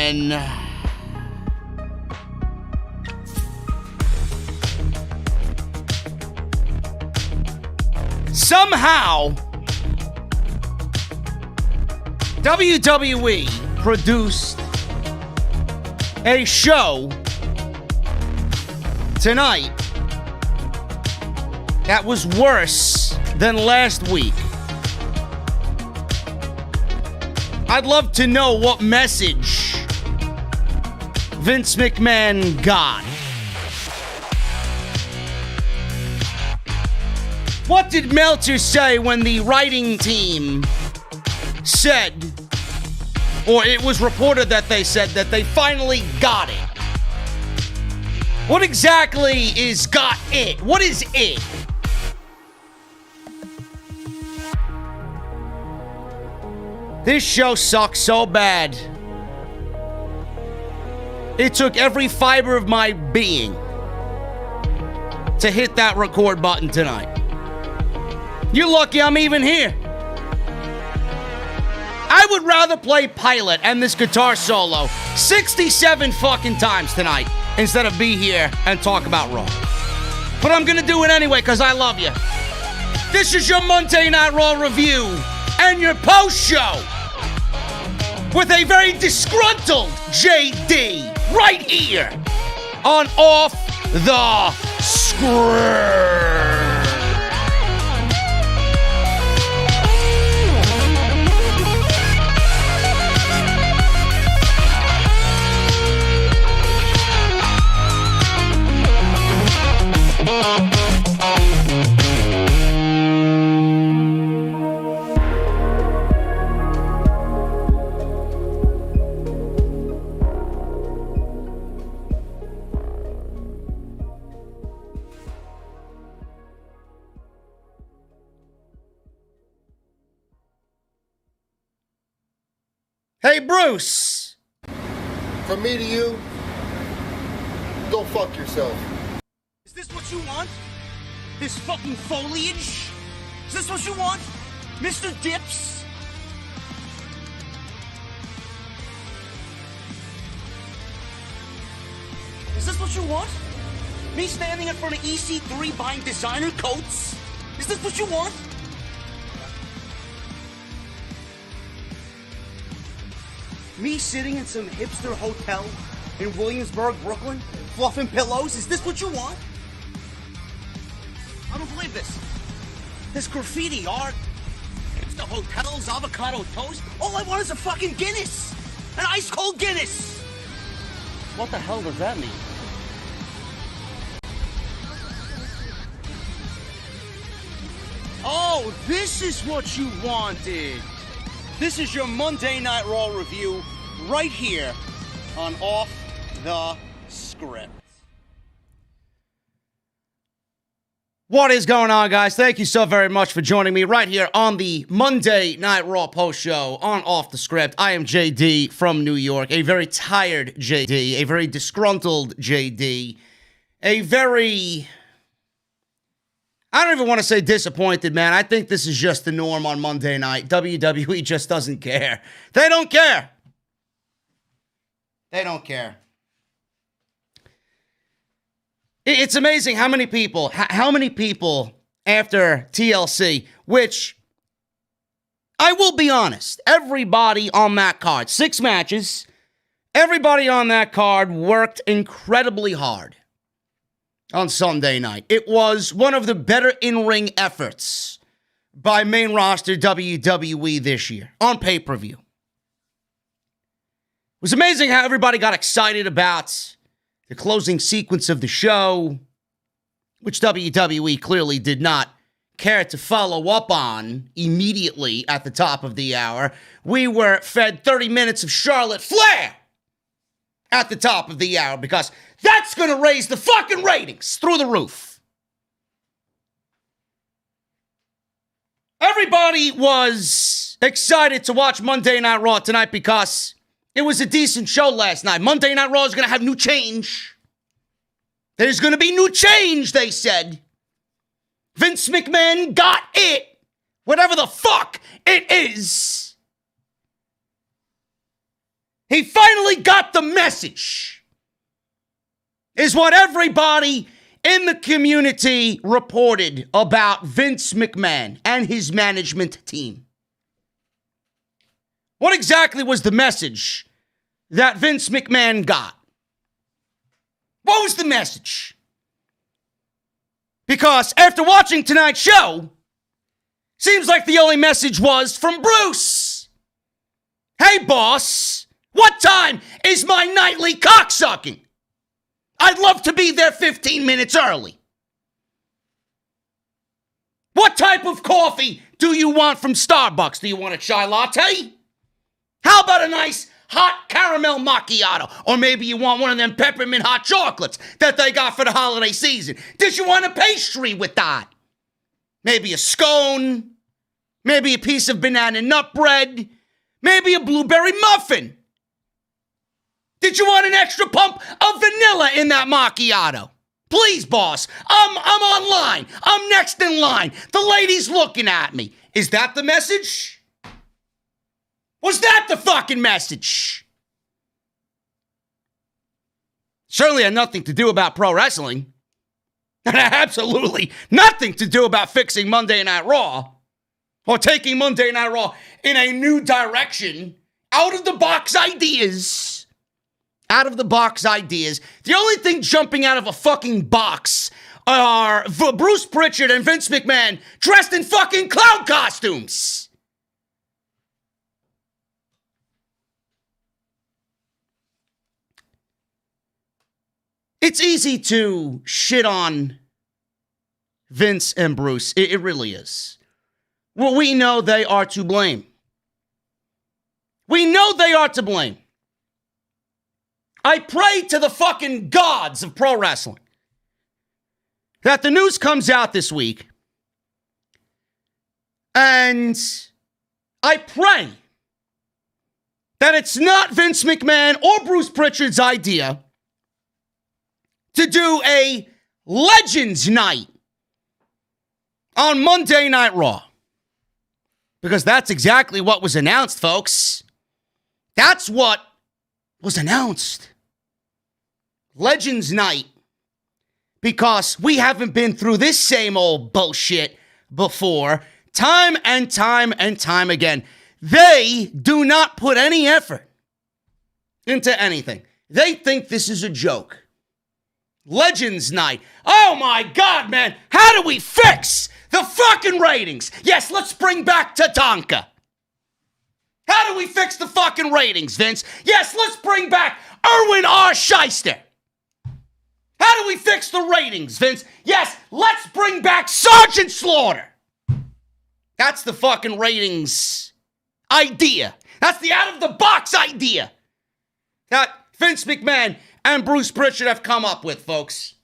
gentlemen, somehow WWE produced a show tonight that was worse than last week. I'd love to know what message Vince McMahon got. What did Meltzer say when the writing team said, or it was reported that they said that they finally got it? What exactly is got it? What is it? This show sucks so bad. It took every fiber of my being to hit that record button tonight. You're lucky I'm even here. I would rather play Pilot and this guitar solo 67 fucking times tonight instead of be here and talk about Raw. But I'm gonna do it anyway because I love you. This is your Monday Night Raw review and your post show with a very disgruntled JD right here on Off the Script. Hey, Bruce. From me to you, go fuck yourself. Is this what you want? This fucking foliage? Is this what you want? Mr. Dips? Is this what you want? Me standing in front of EC3 buying designer coats? Is this what you want? Me sitting in some hipster hotel in Williamsburg, Brooklyn, fluffing pillows? Is this what you want? I don't believe this. This graffiti art, hipster hotels, avocado toast. All I want is a fucking Guinness. An ice cold Guinness. What the hell does that mean? Oh, this is what you wanted. This is your Monday Night Raw review right here on Off the Script. What is going on, guys? Thank you so very much for joining me right here on the Monday Night Raw post show on Off the Script. I am JD from New York, a very tired JD, a very disgruntled JD, a very... I don't even want to say disappointed, man. I think this is just the norm on Monday night. WWE just doesn't care. They don't care. They don't care. It's amazing how many people after TLC, which I will be honest, everybody on that card, 6 matches, everybody on that card worked incredibly hard on Sunday night. It was one of the better in-ring efforts by main roster WWE this year on pay-per-view. It was amazing how everybody got excited about the closing sequence of the show, which WWE clearly did not care to follow up on immediately at the top of the hour. We were fed 30 minutes of Charlotte Flair at the top of the hour because that's going to raise the fucking ratings through the roof. Everybody was excited to watch Monday Night Raw tonight because it was a decent show last night. Monday Night Raw is going to have new change. There's going to be new change, they said. Vince McMahon got it. Whatever the fuck it is. He finally got the message, is what everybody in the community reported about Vince McMahon and his management team. What exactly was the message that Vince McMahon got? What was the message? Because after watching tonight's show, seems like the only message was from Bruce. Hey, boss, what time is my nightly cocksucking? I'd love to be there 15 minutes early. What type of coffee do you want from Starbucks? Do you want a chai latte? How about a nice hot caramel macchiato? Or maybe you want one of them peppermint hot chocolates that they got for the holiday season. Did you want a pastry with that? Maybe a scone? Maybe a piece of banana nut bread? Maybe a blueberry muffin? Did you want an extra pump of vanilla in that macchiato? Please, boss. I'm online. I'm next in line. The lady's looking at me. Is that the message? Was that the fucking message? Certainly had nothing to do about pro wrestling. And absolutely nothing to do about fixing Monday Night Raw. Or taking Monday Night Raw in a new direction. Out of the box ideas. Out of the box ideas. The only thing jumping out of a fucking box are Bruce Pritchard and Vince McMahon dressed in fucking clown costumes. It's easy to shit on Vince and Bruce. It really is. Well, we know they are to blame. We know they are to blame. I pray to the fucking gods of pro wrestling that the news comes out this week, and I pray that it's not Vince McMahon or Bruce Pritchard's idea to do a Legends Night on Monday Night Raw. Because that's exactly what was announced, folks. That's what was announced. Legends Night, because we haven't been through this same old bullshit before, time and time and time again. They do not put any effort into anything. They think this is a joke. Legends Night. Oh my God, man. How do we fix the fucking ratings? Yes, let's bring back Tatanka. How do we fix the fucking ratings, Vince? Yes, let's bring back Erwin R. Shyster. How do we fix the ratings, Vince? Yes, let's bring back Sergeant Slaughter. That's the fucking ratings idea. That's the out-of-the-box idea that Vince McMahon and Bruce Pritchard have come up with, folks.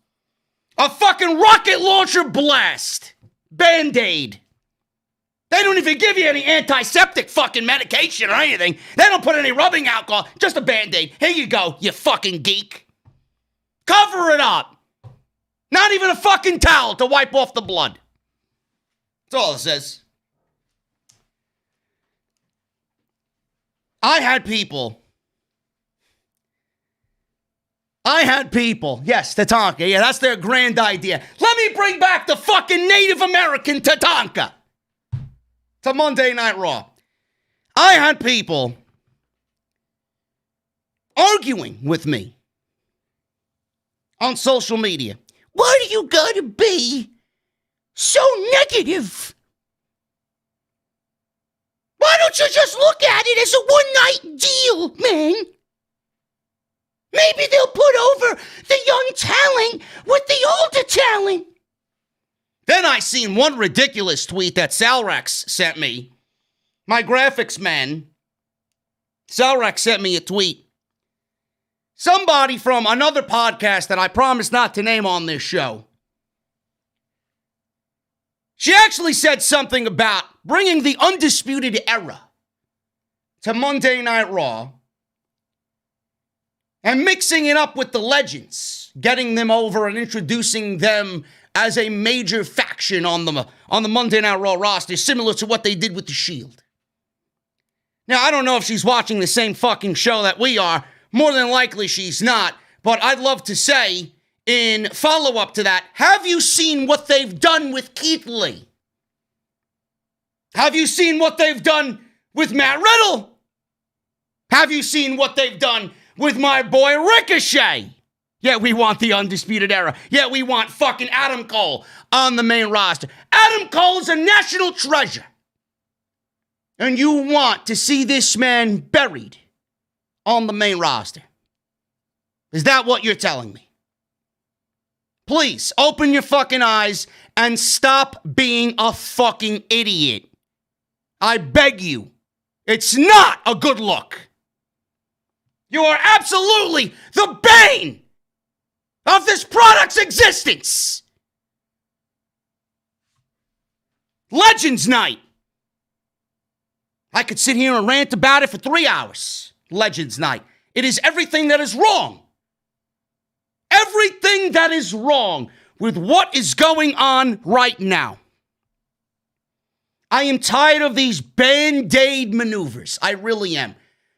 A fucking rocket launcher blast. Band-Aid. They don't even give you any antiseptic fucking medication or anything. They don't put any rubbing alcohol. Just a Band-Aid. Here you go, you fucking geek. Cover it up. Not even a fucking towel to wipe off the blood. That's all it says. I had people. Yes, Tatanka. Yeah, that's their grand idea. Let me bring back the fucking Native American Tatanka to Monday Night Raw. I had people arguing with me on social media. Why do you gotta be so negative? Why don't you just look at it as a one-night deal, man? Maybe they'll put over the young talent with the older talent. Then I seen one ridiculous tweet that Salrex sent me. My graphics man, Salrex sent me a tweet. Somebody from another podcast that I promise not to name on this show. She actually said something about bringing the Undisputed Era to Monday Night Raw and mixing it up with the Legends, getting them over and introducing them as a major faction on the Monday Night Raw roster, similar to what they did with the Shield. Now, I don't know if she's watching the same fucking show that we are. More than likely she's not. But I'd love to say, in follow-up to that, have you seen what they've done with Keith Lee? Have you seen what they've done with Matt Riddle? Have you seen what they've done with my boy Ricochet? Yeah, we want the Undisputed Era. Yeah, we want fucking Adam Cole on the main roster. Adam Cole is a national treasure. And you want to see this man buried on the main roster. Is that what you're telling me? Please, open your fucking eyes and stop being a fucking idiot. I beg you. It's not a good look. You are absolutely the bane of this product's existence. Legends Night. I could sit here and rant about it for 3 hours. Legends Night. It is everything that is wrong. Everything that is wrong with what is going on right now. I am tired of these band-aid maneuvers. I really am.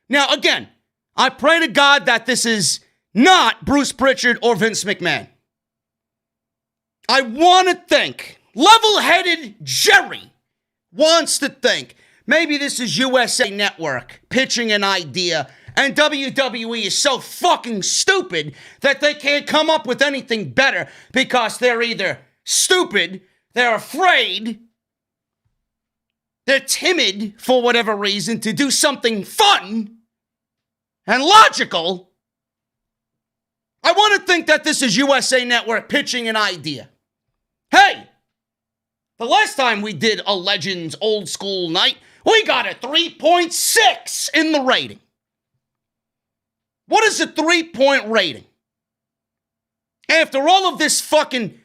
Now, again, I pray to God that this is not Bruce Pritchard or Vince McMahon. I want to think, level-headed Jerry wants to think, maybe this is USA Network pitching an idea, and WWE is so fucking stupid that they can't come up with anything better because they're either stupid, they're afraid, they're timid for whatever reason to do something fun and logical. I want to think that this is USA Network pitching an idea. Hey, the last time we did a Legends old school night, we got a 3.6 in the rating. What is a 3-point rating? After all of this fucking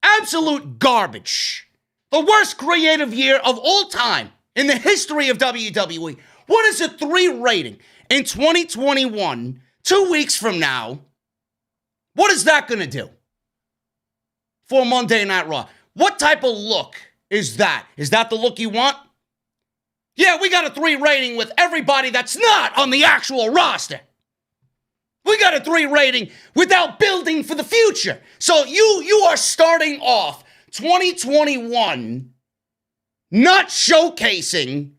absolute garbage, the worst creative year of all time in the history of WWE, what is a 3 rating in 2021, 2 weeks from now? What is that going to do for Monday Night Raw? What type of look is that? Is that the look you want? Yeah, we got a 3 rating with everybody that's not on the actual roster. We got a 3 rating without building for the future. So you are starting off 2021 not showcasing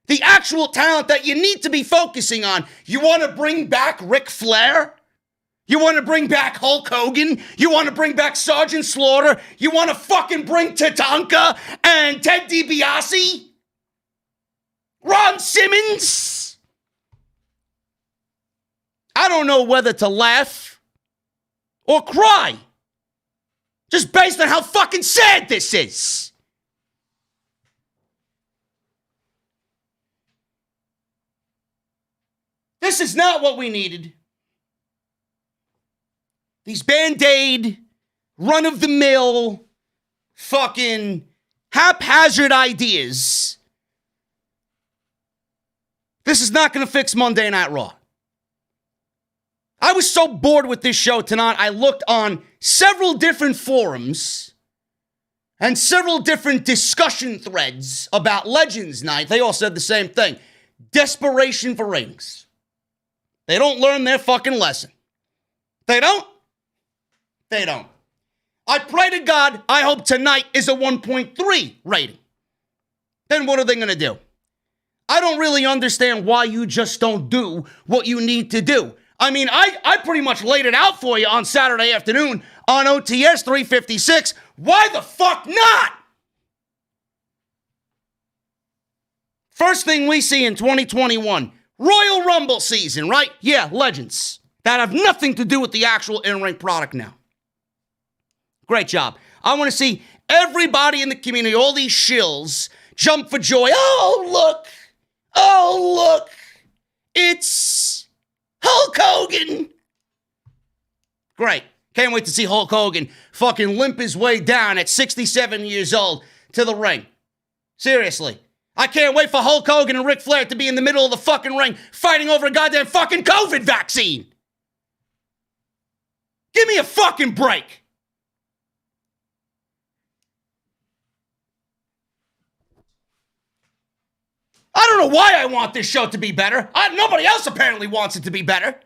the actual talent that you need to be focusing on. You want to bring back Ric Flair? You want to bring back Hulk Hogan? You want to bring back Sergeant Slaughter? You want to fucking bring Tatanka and Ted DiBiase? Ron Simmons? I don't know whether to laugh or cry. Just based on how fucking sad this is. This is not what we needed. These Band-Aid, run-of-the-mill, fucking haphazard ideas. This is not going to fix Monday Night Raw. I was so bored with this show tonight, I looked on several different forums and several different discussion threads about Legends Night. They all said the same thing. Desperation for ratings. They don't learn their fucking lesson. They don't. They don't. I pray to God, I hope tonight is a 1.3 rating. Then what are they going to do? I don't really understand why you just don't do what you need to do. I mean, I pretty much laid it out for you on Saturday afternoon on OTS 356. Why the fuck not? First thing we see in 2021, Royal Rumble season, right? Yeah, legends. That have nothing to do with the actual in-ring product now. Great job. I want to see everybody in the community, all these shills, jump for joy. Oh, look. Oh, look. It's Hulk Hogan. Great. Can't wait to see Hulk Hogan fucking limp his way down at 67 years old to the ring. Seriously. I can't wait for Hulk Hogan and Ric Flair to be in the middle of the fucking ring fighting over a goddamn fucking COVID vaccine. Give me a fucking break. I don't know why I want this show to be better. Nobody else apparently wants it to be better.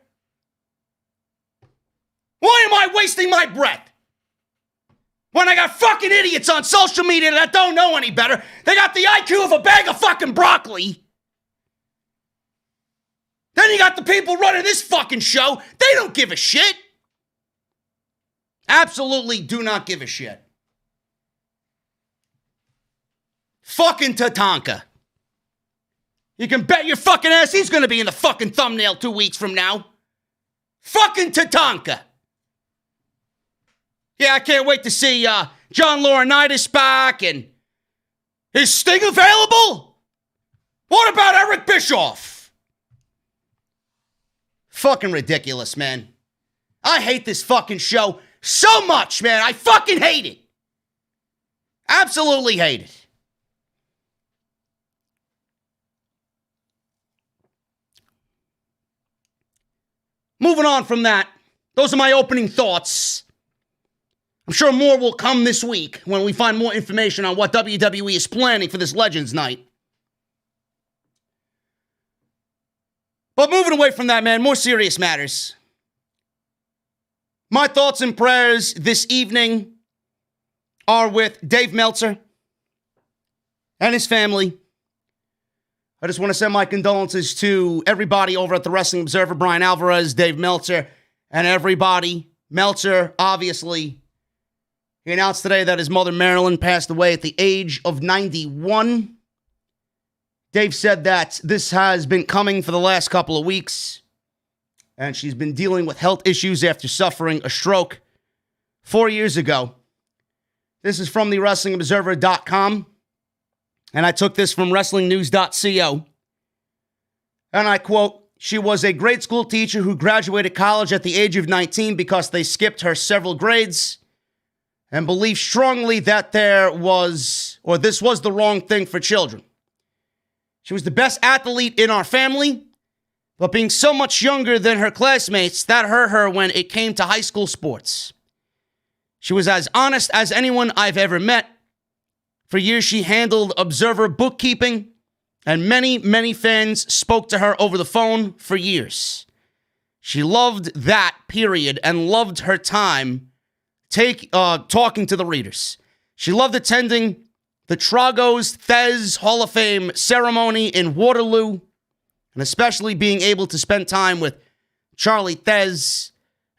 Why am I wasting my breath? When I got fucking idiots on social media that don't know any better, they got the IQ of a bag of fucking broccoli. Then you got the people running this fucking show. They don't give a shit. Absolutely do not give a shit. Fucking Tatanka. You can bet your fucking ass he's gonna be in the fucking thumbnail 2 weeks from now. Fucking Tatanka. Yeah, I can't wait to see John Laurinaitis back and is Sting available? What about Eric Bischoff? Fucking ridiculous, man. I hate this fucking show so much, man. I fucking hate it. Absolutely hate it. Moving on from that, those are my opening thoughts. I'm sure more will come this week when we find more information on what WWE is planning for this Legends Night. But moving away from that, man, more serious matters. My thoughts and prayers this evening are with Dave Meltzer and his family. I just want to send my condolences to everybody over at the Wrestling Observer, Brian Alvarez, Dave Meltzer, and everybody. Meltzer, obviously, he announced today that his mother, Marilyn, passed away at the age of 91. Dave said that this has been coming for the last couple of weeks, and she's been dealing with health issues after suffering a stroke 4 years ago. This is from the WrestlingObserver.com. And I took this from WrestlingNews.co. And I quote, "She was a grade school teacher who graduated college at the age of 19 because they skipped her several grades and believed strongly that this was the wrong thing for children. She was the best athlete in our family, but being so much younger than her classmates, that hurt her when it came to high school sports. She was as honest as anyone I've ever met. For years, she handled Observer bookkeeping, and many, many fans spoke to her over the phone for years. She loved that, period, and loved her time talking to the readers. She loved attending the Tragos Thez Hall of Fame ceremony in Waterloo, and especially being able to spend time with Charlie Thez,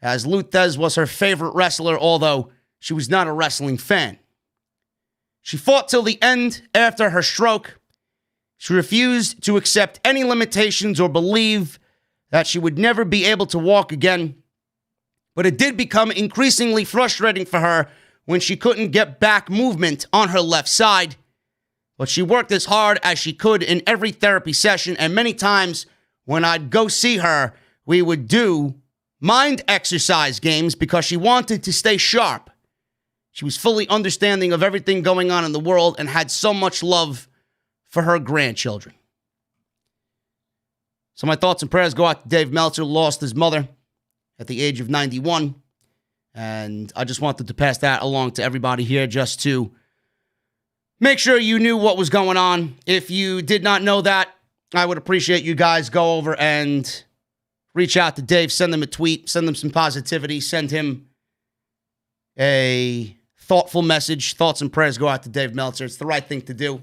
as Lou Thez was her favorite wrestler, although she was not a wrestling fan. She fought till the end after her stroke. She refused to accept any limitations or believe that she would never be able to walk again. But it did become increasingly frustrating for her when she couldn't get back movement on her left side. But she worked as hard as she could in every therapy session, and many times when I'd go see her, we would do mind exercise games because she wanted to stay sharp. She was fully understanding of everything going on in the world and had so much love for her grandchildren." So my thoughts and prayers go out to Dave Meltzer, who lost his mother at the age of 91. And I just wanted to pass that along to everybody here just to make sure you knew what was going on. If you did not know that, I would appreciate you guys go over and reach out to Dave, send him a tweet, send him some positivity, send him a thoughtful message. Thoughts and prayers go out to Dave Meltzer. It's the right thing to do.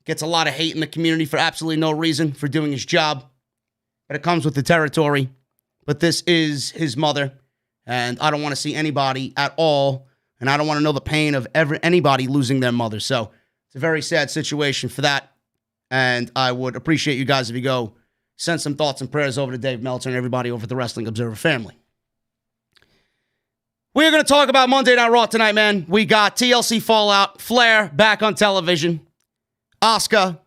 Gets a lot of hate in the community for absolutely no reason for doing his job. But it comes with the territory. But this is his mother. And I don't want to see anybody at all. And I don't want to know the pain of anybody losing their mother. So it's a very sad situation for that. And I would appreciate you guys if you go send some thoughts and prayers over to Dave Meltzer and everybody over at the Wrestling Observer family. We're going to talk about Monday Night Raw tonight, man. We got TLC Fallout, Flair back on television, Asuka,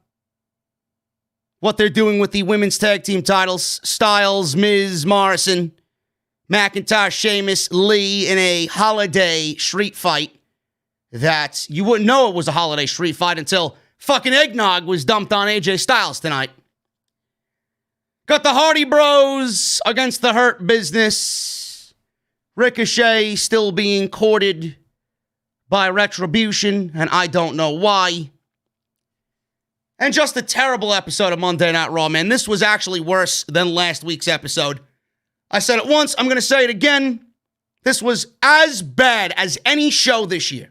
what they're doing with the women's tag team titles, Styles, Miz, Morrison, McIntyre, Sheamus, Lee in a holiday street fight that you wouldn't know it was a holiday street fight until fucking eggnog was dumped on AJ Styles tonight. Got the Hardy Bros against the Hurt Business. Ricochet still being courted by Retribution, and I don't know why. And just a terrible episode of Monday Night Raw, man. This was actually worse than last week's episode. I said it once, I'm going to say it again. This was as bad as any show this year.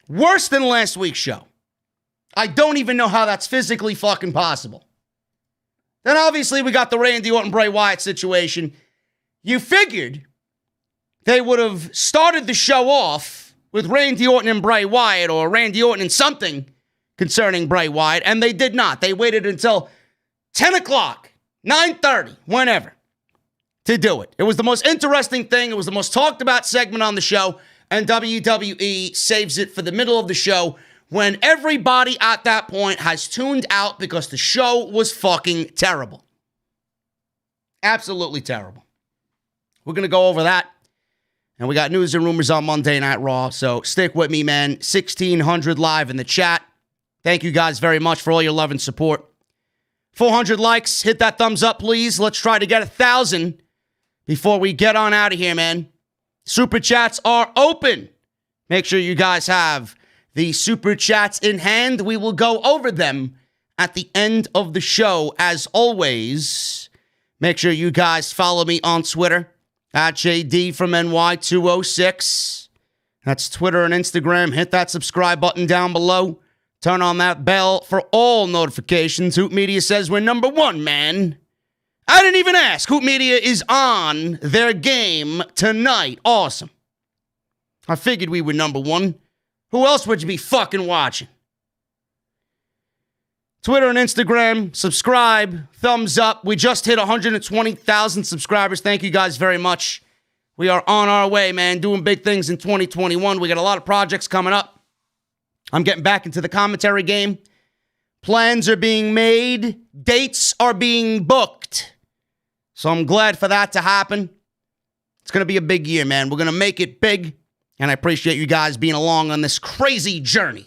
Worse than last week's show. I don't even know how that's physically fucking possible. Then obviously we got the Randy Orton, Bray Wyatt situation. You figured they would have started the show off with Randy Orton and Bray Wyatt, or Randy Orton and something concerning Bray Wyatt, and they did not. They waited until 10 o'clock, 9:30, whenever, to do it. It was the most interesting thing. It was the most talked about segment on the show, and WWE saves it for the middle of the show when everybody at that point has tuned out because the show was fucking terrible. Absolutely terrible. We're going to go over that. And we got news and rumors on Monday Night Raw, so stick with me, man. 1,600 live in the chat. Thank you guys very much for all your love and support. 400 likes. Hit that thumbs up, please. Let's try to get 1,000 before we get on out of here, man. Super chats are open. Make sure you guys have the super chats in hand. We will go over them at the end of the show. As always, make sure you guys follow me on Twitter at JD from NY206. That's Twitter and Instagram. Hit that subscribe button down below. Turn on that bell for all notifications. Hoop Media says we're number one, man. I didn't even ask. Hoop Media is on their game tonight. Awesome. I figured we were number one. Who else would you be fucking watching? Twitter and Instagram, subscribe, thumbs up. We just hit 120,000 subscribers. Thank you guys very much. We are on our way, man, doing big things in 2021. We got a lot of projects coming up. I'm getting back into the commentary game. Plans are being made. Dates are being booked. So I'm glad for that to happen. It's going to be a big year, man. We're going to make it big. And I appreciate you guys being along on this crazy journey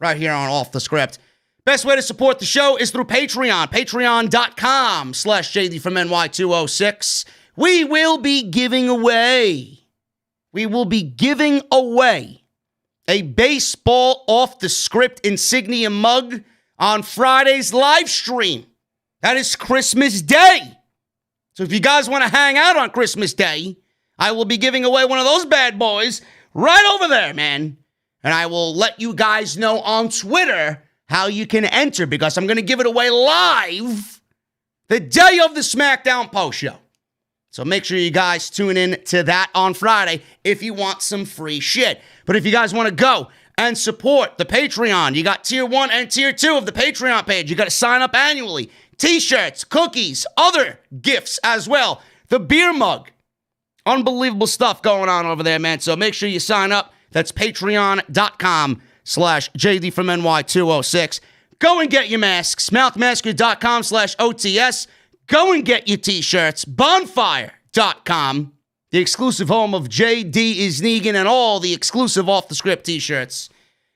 right here on Off the Script. Best way to support the show is through Patreon. Patreon.com/JD from NY206. We will be giving away a baseball Off the Script insignia mug on Friday's live stream. That is Christmas Day. So if you guys want to hang out on Christmas Day, I will be giving away one of those bad boys right over there, man. And I will let you guys know on Twitter how you can enter, because I'm going to give it away live the day of the SmackDown post show. So make sure you guys tune in to that on Friday if you want some free shit. But if you guys want to go and support the Patreon, you got Tier 1 and Tier 2 of the Patreon page. You got to sign up annually. T-shirts, cookies, other gifts as well. The beer mug. Unbelievable stuff going on over there, man. So make sure you sign up. That's patreon.com/JD from NY206. Go and get your masks. Mouthmasker.com/OTS. Go and get your t-shirts. Bonfire.com, the exclusive home of JD is Negan and all the exclusive Off the Script t-shirts.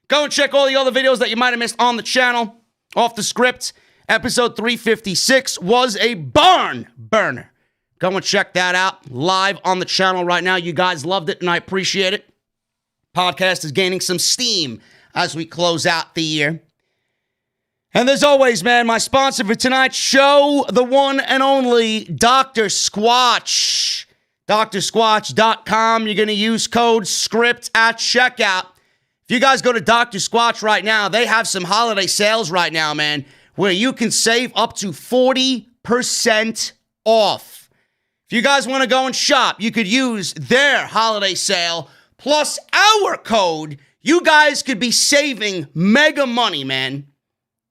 Go and check all the other videos that you might have missed on the channel. Off the Script, episode 356 was a barn burner. Go and check that out live on the channel right now. You guys loved it, and I appreciate it. Podcast is gaining some steam as we close out the year. And as always, man, my sponsor for tonight's show, the one and only Dr. Squatch. DrSquatch.com. You're going to use code SCRIPT at checkout. If you guys go to Dr. Squatch right now, they have some holiday sales right now, man, where you can save up to 40% off. If you guys want to go and shop, you could use their holiday sale plus our code. You guys could be saving mega money, man.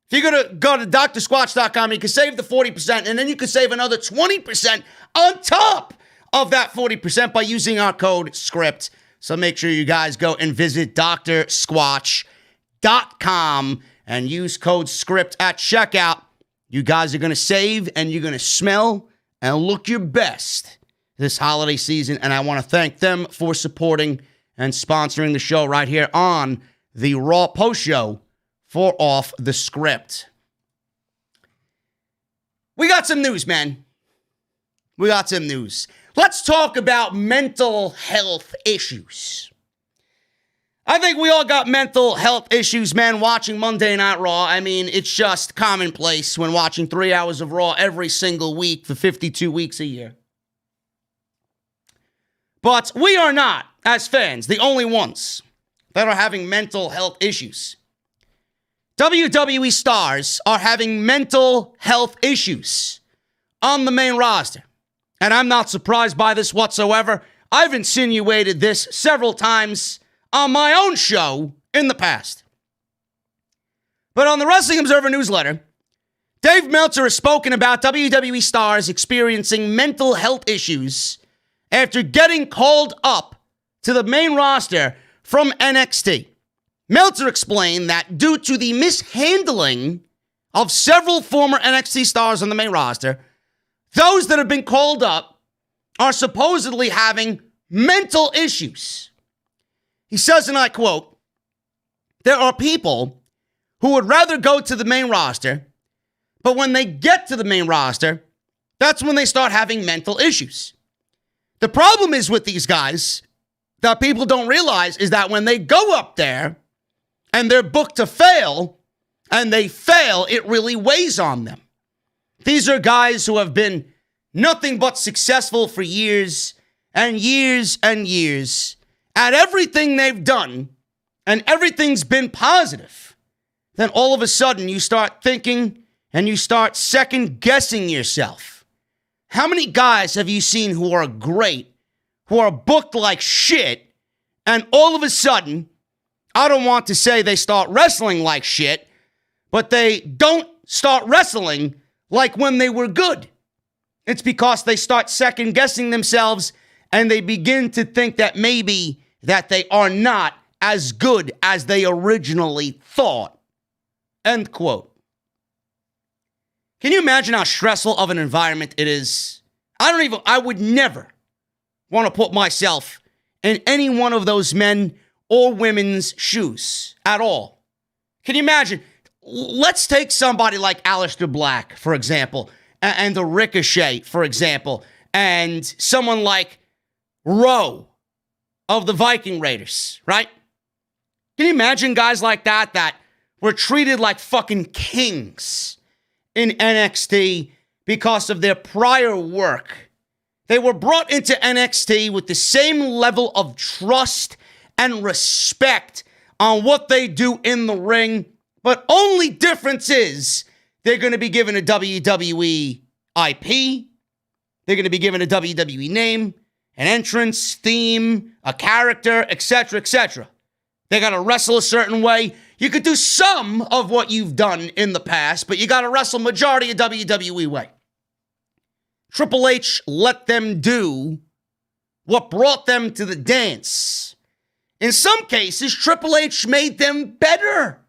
If you're going to go to DrSquatch.com, you can save the 40%, and then you can save another 20% on top of that 40% by using our code SCRIPT. So make sure you guys go and visit DrSquatch.com and use code SCRIPT at checkout. You guys are going to save, and you're going to smell and look your best this holiday season, and I want to thank them for supporting and sponsoring the show right here on the Raw Post Show for Off the Script. We got some news, man. We got some news. Let's talk about mental health issues. I think we all got mental health issues, man, watching Monday Night Raw. I mean, it's just commonplace when watching 3 hours of Raw every single week for 52 weeks a year. But we are not, as fans, the only ones that are having mental health issues. WWE stars are having mental health issues on the main roster. And I'm not surprised by this whatsoever. I've insinuated this several times on my own show in the past. But on the Wrestling Observer newsletter, Dave Meltzer has spoken about WWE stars experiencing mental health issues after getting called up to the main roster from NXT. Meltzer explained that due to the mishandling of several former NXT stars on the main roster, those that have been called up are supposedly having mental issues. He says, and I quote, "There are people who would rather go to the main roster, but when they get to the main roster, that's when they start having mental issues. The problem is with these guys that people don't realize is that when they go up there and they're booked to fail and they fail, it really weighs on them. These are guys who have been nothing but successful for years and years and years at everything they've done, and everything's been positive. Then all of a sudden you start thinking and you start second guessing yourself. How many guys have you seen who are great, who are booked like shit, and all of a sudden, I don't want to say they start wrestling like shit, but they don't start wrestling like when they were good? It's because they start second guessing themselves and they begin to think that maybe that they are not as good as they originally thought." End quote. Can you imagine how stressful of an environment it is? I would never want to put myself in any one of those men or women's shoes at all. Can you imagine? Let's take somebody like Aleister Black, for example, and the Ricochet, for example, and someone like Rowe of the Viking Raiders, right? Can you imagine guys like that were treated like fucking kings in NXT because of their prior work? They were brought into NXT with the same level of trust and respect on what they do in the ring, but only difference is they're going to be given a WWE IP. They're going to be given a WWE name, an entrance, theme, a character, etc., etc. They got to wrestle a certain way. You could do some of what you've done in the past, but you got to wrestle majority of WWE way. Triple H let them do what brought them to the dance. In some cases, Triple H made them better.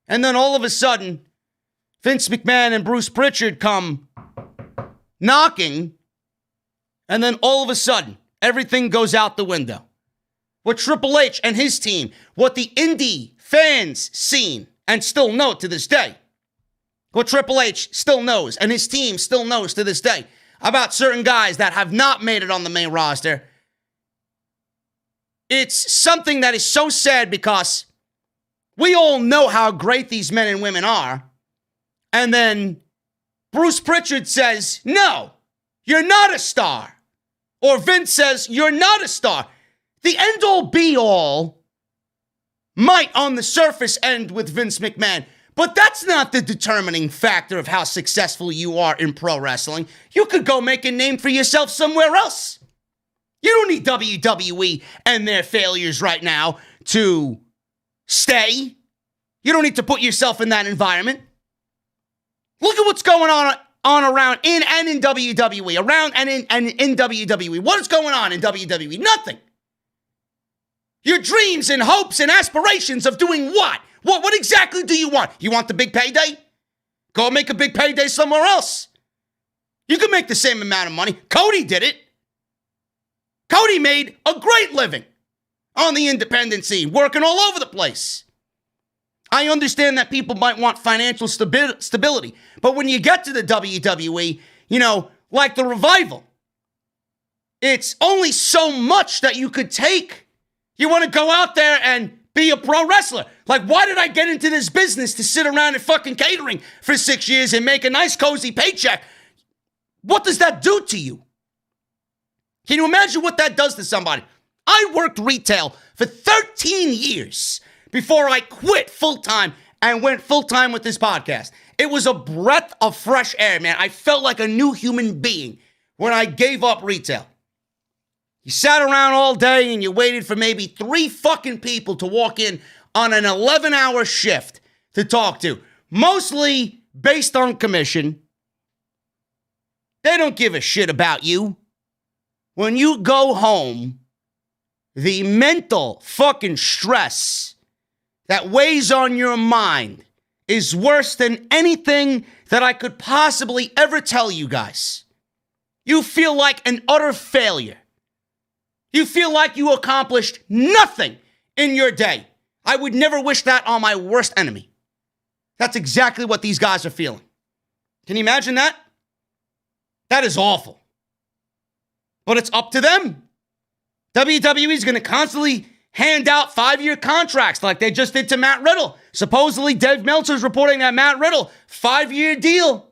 And then all of a sudden, Vince McMahon and Bruce Pritchard come knocking, and then all of a sudden, everything goes out the window. What Triple H and his team, what the indie fans seen and still know to this day, what Triple H still knows and his team still knows to this day about certain guys that have not made it on the main roster, it's something that is so sad because we all know how great these men and women are. And then Bruce Pritchard says, "No, you're not a star." Or Vince says, "You're not a star." The end-all be-all might on the surface end with Vince McMahon, but that's not the determining factor of how successful you are in pro wrestling. You could go make a name for yourself somewhere else. You don't need WWE and their failures right now to stay. You don't need to put yourself in that environment. Look at what's going on around in and in WWE, around and in WWE. What is going on in WWE? Nothing. Your dreams and hopes and aspirations of doing what? What exactly do you want? You want the big payday? Go make a big payday somewhere else. You can make the same amount of money. Cody did it. Cody made a great living on the independent scene, working all over the place. I understand that people might want financial stability, but when you get to the WWE, like the Revival, it's only so much that you could take. You want to go out there and be a pro wrestler. Like, why did I get into this business to sit around in fucking catering for 6 years and make a nice, cozy paycheck? What does that do to you? Can you imagine what that does to somebody? I worked retail for 13 years before I quit full-time and went full-time with this podcast. It was a breath of fresh air, man. I felt like a new human being when I gave up retail. You sat around all day and you waited for maybe 3 fucking people to walk in on an 11-hour shift to talk to, mostly based on commission. They don't give a shit about you. When you go home, the mental fucking stress that weighs on your mind is worse than anything that I could possibly ever tell you guys. You feel like an utter failure. You feel like you accomplished nothing in your day. I would never wish that on my worst enemy. That's exactly what these guys are feeling. Can you imagine that? That is awful. But it's up to them. WWE is going to constantly hand out 5-year contracts like they just did to Matt Riddle. Supposedly, Dave Meltzer's reporting that Matt Riddle, 5-year deal.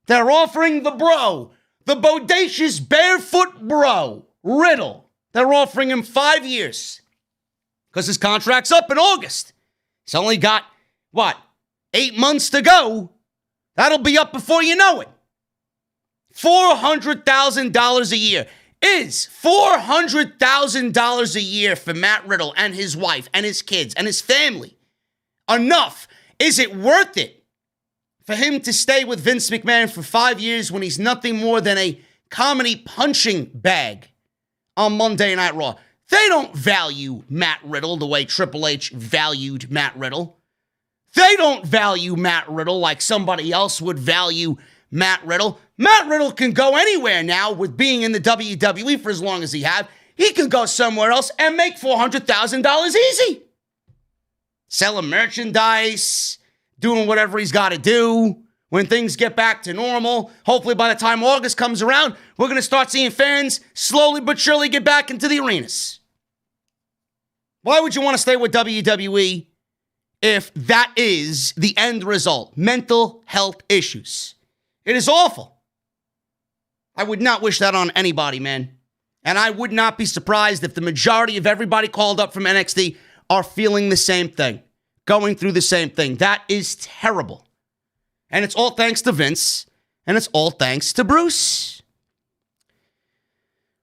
They're offering the bro, the bodacious barefoot bro, Riddle. They're offering him 5 years because his contract's up in August. He's only got, 8 months to go. That'll be up before you know it. $400,000 a year. Is $400,000 a year for Matt Riddle and his wife and his kids and his family enough? Is it worth it for him to stay with Vince McMahon for 5 years when he's nothing more than a comedy punching bag on Monday Night Raw? They don't value Matt Riddle the way Triple H valued Matt Riddle. They don't value Matt Riddle like somebody else would value Matt Riddle. Matt Riddle can go anywhere now with being in the WWE for as long as he has. He can go somewhere else and make $400,000 easy. Selling merchandise, doing whatever he's got to do. When things get back to normal, hopefully by the time August comes around, we're going to start seeing fans slowly but surely get back into the arenas. Why would you want to stay with WWE if that is the end result? Mental health issues. It is awful. I would not wish that on anybody, man. And I would not be surprised if the majority of everybody called up from NXT are feeling the same thing, going through the same thing. That is terrible. And it's all thanks to Vince, and it's all thanks to Bruce.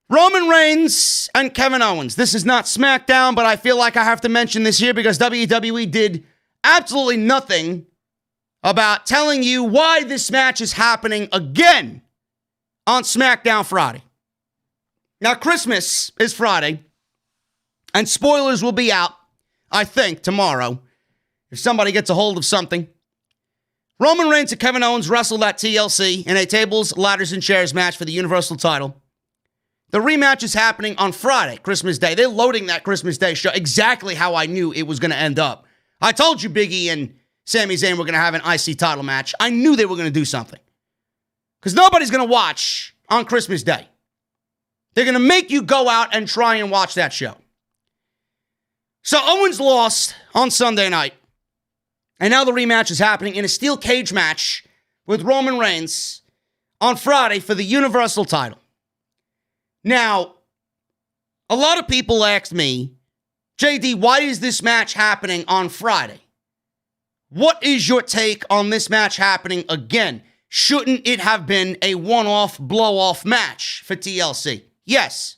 Roman Reigns and Kevin Owens. This is not SmackDown, but I feel like I have to mention this here because WWE did absolutely nothing about telling you why this match is happening again on SmackDown Friday. Now, Christmas is Friday, and spoilers will be out, I think, tomorrow, if somebody gets a hold of something. Roman Reigns and Kevin Owens wrestled at TLC in a tables, ladders, and chairs match for the Universal title. The rematch is happening on Friday, Christmas Day. They're loading that Christmas Day show exactly how I knew it was going to end up. I told you Big E and Sami Zayn were going to have an IC title match. I knew they were going to do something. Because nobody's going to watch on Christmas Day. They're going to make you go out and try and watch that show. So Owens lost on Sunday night. And now the rematch is happening in a steel cage match with Roman Reigns on Friday for the Universal title. Now, a lot of people asked me, JD, why is this match happening on Friday? What is your take on this match happening again? Shouldn't it have been a one-off, blow-off match for TLC? Yes.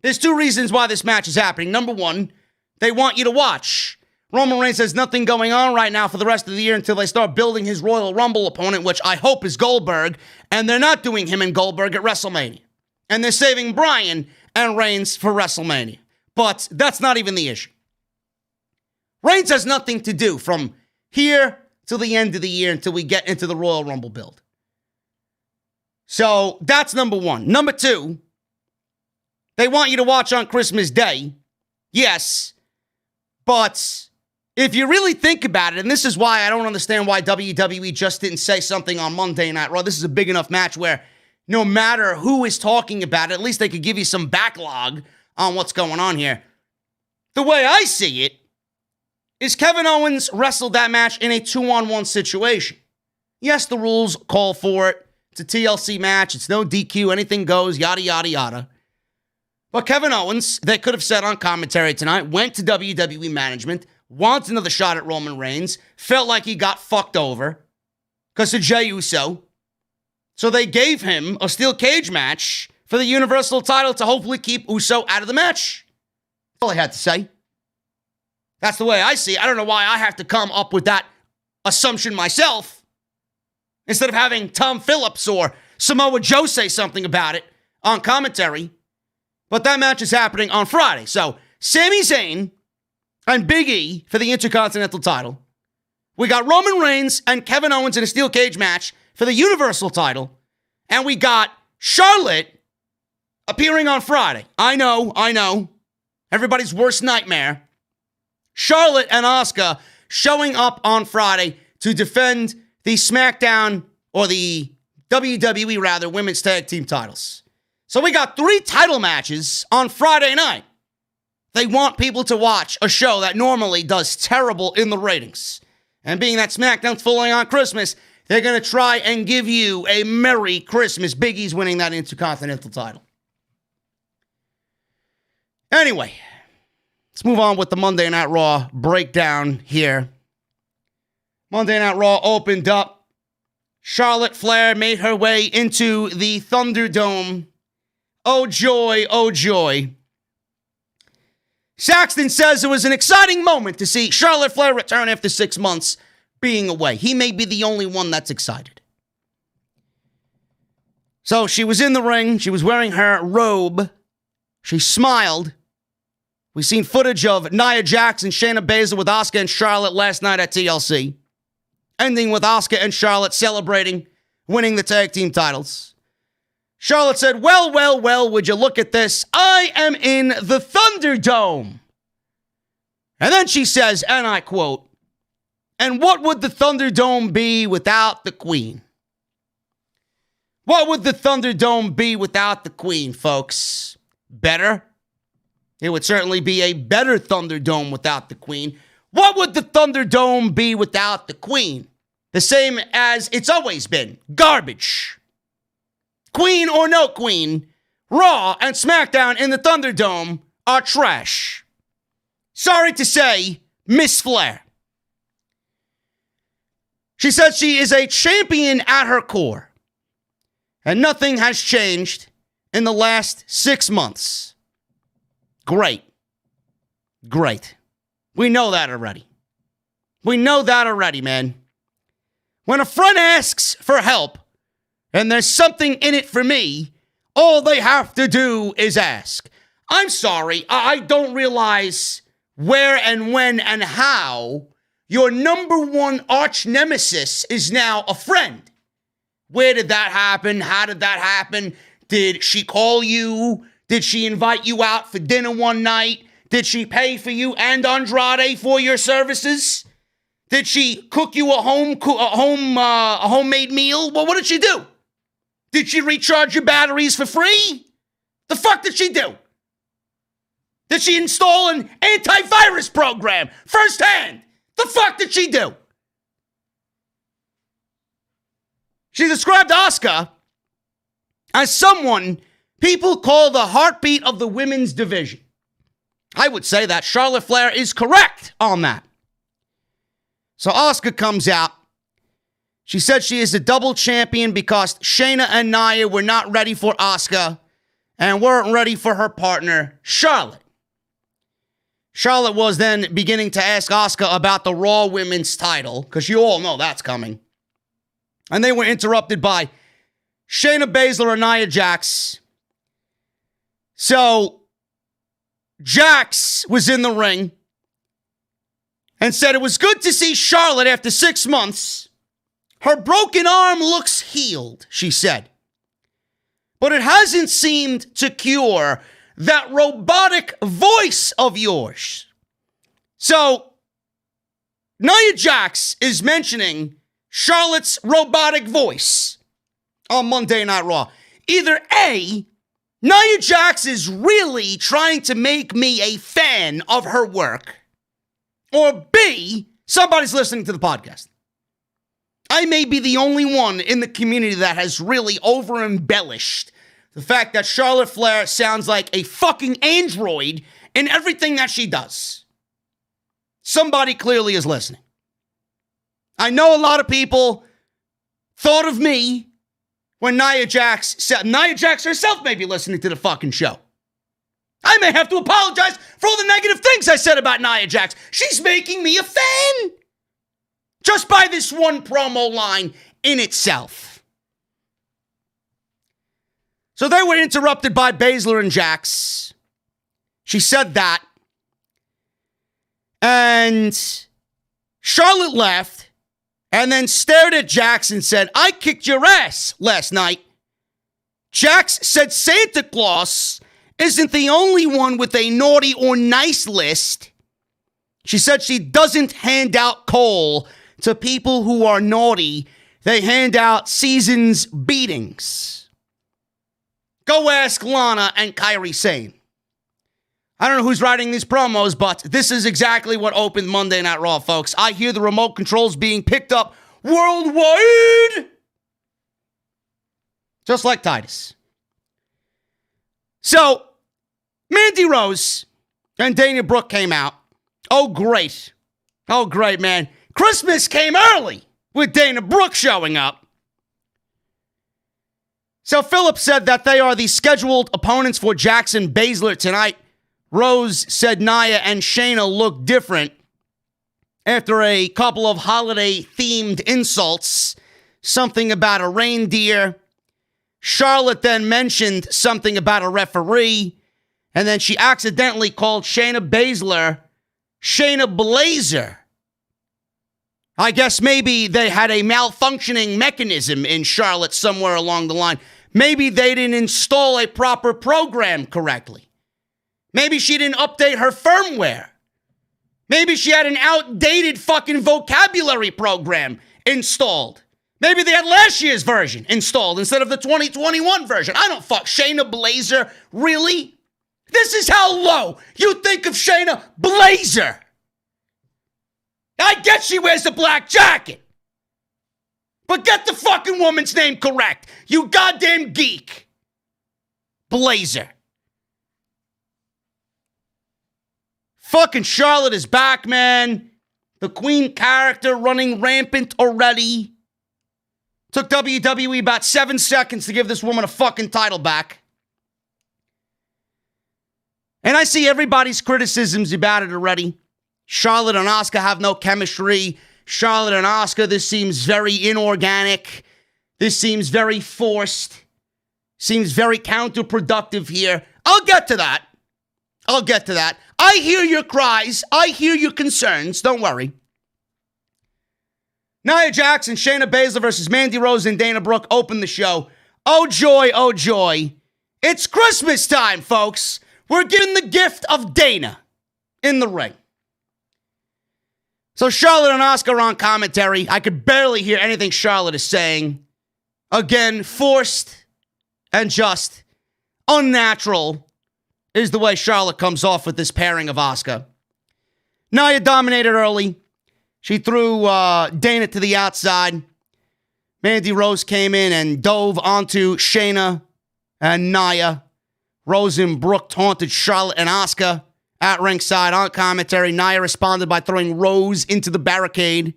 There's 2 reasons why this match is happening. Number 1, they want you to watch. Roman Reigns has nothing going on right now for the rest of the year until they start building his Royal Rumble opponent, which I hope is Goldberg, and they're not doing him and Goldberg at WrestleMania. And they're saving Bryan and Reigns for WrestleMania. But that's not even the issue. Reigns has nothing to do from here till the end of the year until we get into the Royal Rumble build. So that's number 1. Number 2, they want you to watch on Christmas Day. Yes, but if you really think about it, and this is why I don't understand why WWE just didn't say something on Monday Night Raw. This is a big enough match where no matter who is talking about it, at least they could give you some backlog on what's going on here. The way I see it is Kevin Owens wrestled that match in a 2-on-1 situation. Yes, the rules call for it. It's a TLC match. It's no DQ. Anything goes, yada, yada, yada. But Kevin Owens, they could have said on commentary tonight, went to WWE management, wants another shot at Roman Reigns, felt like he got fucked over because of Jey Uso. So they gave him a steel cage match for the Universal title to hopefully keep Uso out of the match. That's all I had to say. That's the way I see it. I don't know why I have to come up with that assumption myself instead of having Tom Phillips or Samoa Joe say something about it on commentary. But that match is happening on Friday. So Sami Zayn and Big E for the Intercontinental title. We got Roman Reigns and Kevin Owens in a steel cage match for the Universal title. And we got Charlotte appearing on Friday. I know. Everybody's worst nightmare. Charlotte and Asuka showing up on Friday to defend the SmackDown, or the WWE rather, women's tag team titles. So we got 3 title matches on Friday night. They want people to watch a show that normally does terrible in the ratings. And being that SmackDown's falling on Christmas, they're going to try and give you a Merry Christmas. Big E's winning that Intercontinental title. Anyway, let's move on with the Monday Night Raw breakdown here. Monday Night Raw opened up. Charlotte Flair made her way into the Thunderdome. Oh joy, oh joy. Jaxson says it was an exciting moment to see Charlotte Flair return after 6 months being away. He may be the only one that's excited. So she was in the ring. She was wearing her robe. She smiled. We've seen footage of Nia Jax and Shayna Baszler with Asuka and Charlotte last night at TLC. Ending with Asuka and Charlotte celebrating winning the tag team titles. Charlotte said, well, would you look at this? I am in the Thunderdome. And then she says, and I quote, and what would the Thunderdome be without the Queen? What would the Thunderdome be without the Queen, folks? Better? It would certainly be a better Thunderdome without the Queen. What would the Thunderdome be without the Queen? The same as it's always been. Garbage. Queen or no Queen, Raw and SmackDown in the Thunderdome are trash. Sorry to say, Miss Flair. She said she is a champion at her core. And nothing has changed in the last 6 months. Great. We know that already. Man. When a friend asks for help, and there's something in it for me, all they have to do is ask. I'm sorry, I don't realize where and when and how your number one arch nemesis is now a friend. Where did that happen? How did that happen? Did she call you? Did she invite you out for dinner one night? Did she pay for you and Andrade for your services? Did she cook you a homemade meal? Well, what did she do? Did she recharge your batteries for free? The fuck did she do? Did she install an antivirus program firsthand? The fuck did she do? She described Asuka as someone people call the heartbeat of the women's division. I would say that Charlotte Flair is correct on that. So Asuka comes out. She said she is a double champion because Shayna and Nia were not ready for Asuka and weren't ready for her partner, Charlotte. Charlotte was then beginning to ask Asuka about the Raw Women's title, because you all know that's coming. And they were interrupted by Shayna Baszler and Nia Jax. So Jax was in the ring and said it was good to see Charlotte after 6 months. Her broken arm looks healed, she said. But it hasn't seemed to cure that robotic voice of yours. So, Nia Jax is mentioning Charlotte's robotic voice on Monday Night Raw. Either A, Nia Jax is really trying to make me a fan of her work. Or B, somebody's listening to the podcast. I may be the only one in the community that has really over-embellished the fact that Charlotte Flair sounds like a fucking android in everything that she does. Somebody clearly is listening. I know a lot of people thought of me when Nia Jax herself may be listening to the fucking show. I may have to apologize for all the negative things I said about Nia Jax. She's making me a fan. Just by this one promo line in itself. So they were interrupted by Baszler and Jax. She said that. And Charlotte left and then stared at Jax and said, I kicked your ass last night. Jax said Santa Claus isn't the only one with a naughty or nice list. She said she doesn't hand out coal to people who are naughty. They hand out season's beatings. Go ask Lana and Kairi Sane. I don't know who's writing these promos, but this is exactly what opened Monday Night Raw, folks. I hear the remote controls being picked up worldwide. Just like Titus. So, Mandy Rose and Dana Brooke came out. Oh, great. Oh, great, man. Christmas came early with Dana Brooke showing up. So Phillips said that they are the scheduled opponents for Jaxson Baszler tonight. Rose said Nia and Shayna look different after a couple of holiday-themed insults. Something about a reindeer. Charlotte then mentioned something about a referee. And then she accidentally called Shayna Baszler Shayna Blazer. I guess maybe they had a malfunctioning mechanism in Charlotte somewhere along the line. Maybe they didn't install a proper program correctly. Maybe she didn't update her firmware. Maybe she had an outdated fucking vocabulary program installed. Maybe they had last year's version installed instead of the 2021 version. I don't fuck. Shayna Blazer? Really? This is how low you think of Shayna Blazer. I get she wears a black jacket. But get the fucking woman's name correct, you goddamn geek. Blazer. Fucking Charlotte is back, man. The Queen character running rampant already. Took WWE about 7 seconds to give this woman a fucking title back. And I see everybody's criticisms about it already. Charlotte and Asuka have no chemistry. Charlotte and Asuka, this seems very inorganic. This seems very forced. Seems very counterproductive here. I'll get to that. I hear your cries. I hear your concerns. Don't worry. Nia Jax and Shayna Baszler versus Mandy Rose and Dana Brooke open the show. Oh joy, oh joy. It's Christmas time, folks. We're getting the gift of Dana in the ring. So Charlotte and Asuka are on commentary. I could barely hear anything Charlotte is saying. Again, forced and just unnatural is the way Charlotte comes off with this pairing of Asuka. Nia dominated early. She threw Dana to the outside. Mandy Rose came in and dove onto Shayna and Nia. Rose and Brooke taunted Charlotte and Asuka at ringside on commentary. Nia responded by throwing Rose into the barricade.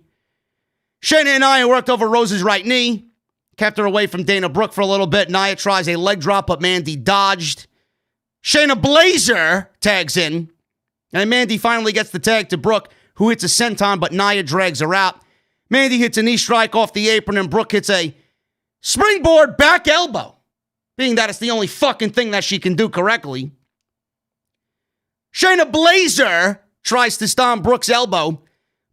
Shayna and Nia worked over Rose's right knee. Kept her away from Dana Brooke for a little bit. Nia tries a leg drop, but Mandy dodged. Shayna Blazer tags in. And Mandy finally gets the tag to Brooke, who hits a senton, but Nia drags her out. Mandy hits a knee strike off the apron, and Brooke hits a springboard back elbow, being that it's the only fucking thing that she can do correctly. Shayna Blazer tries to stomp Brooke's elbow,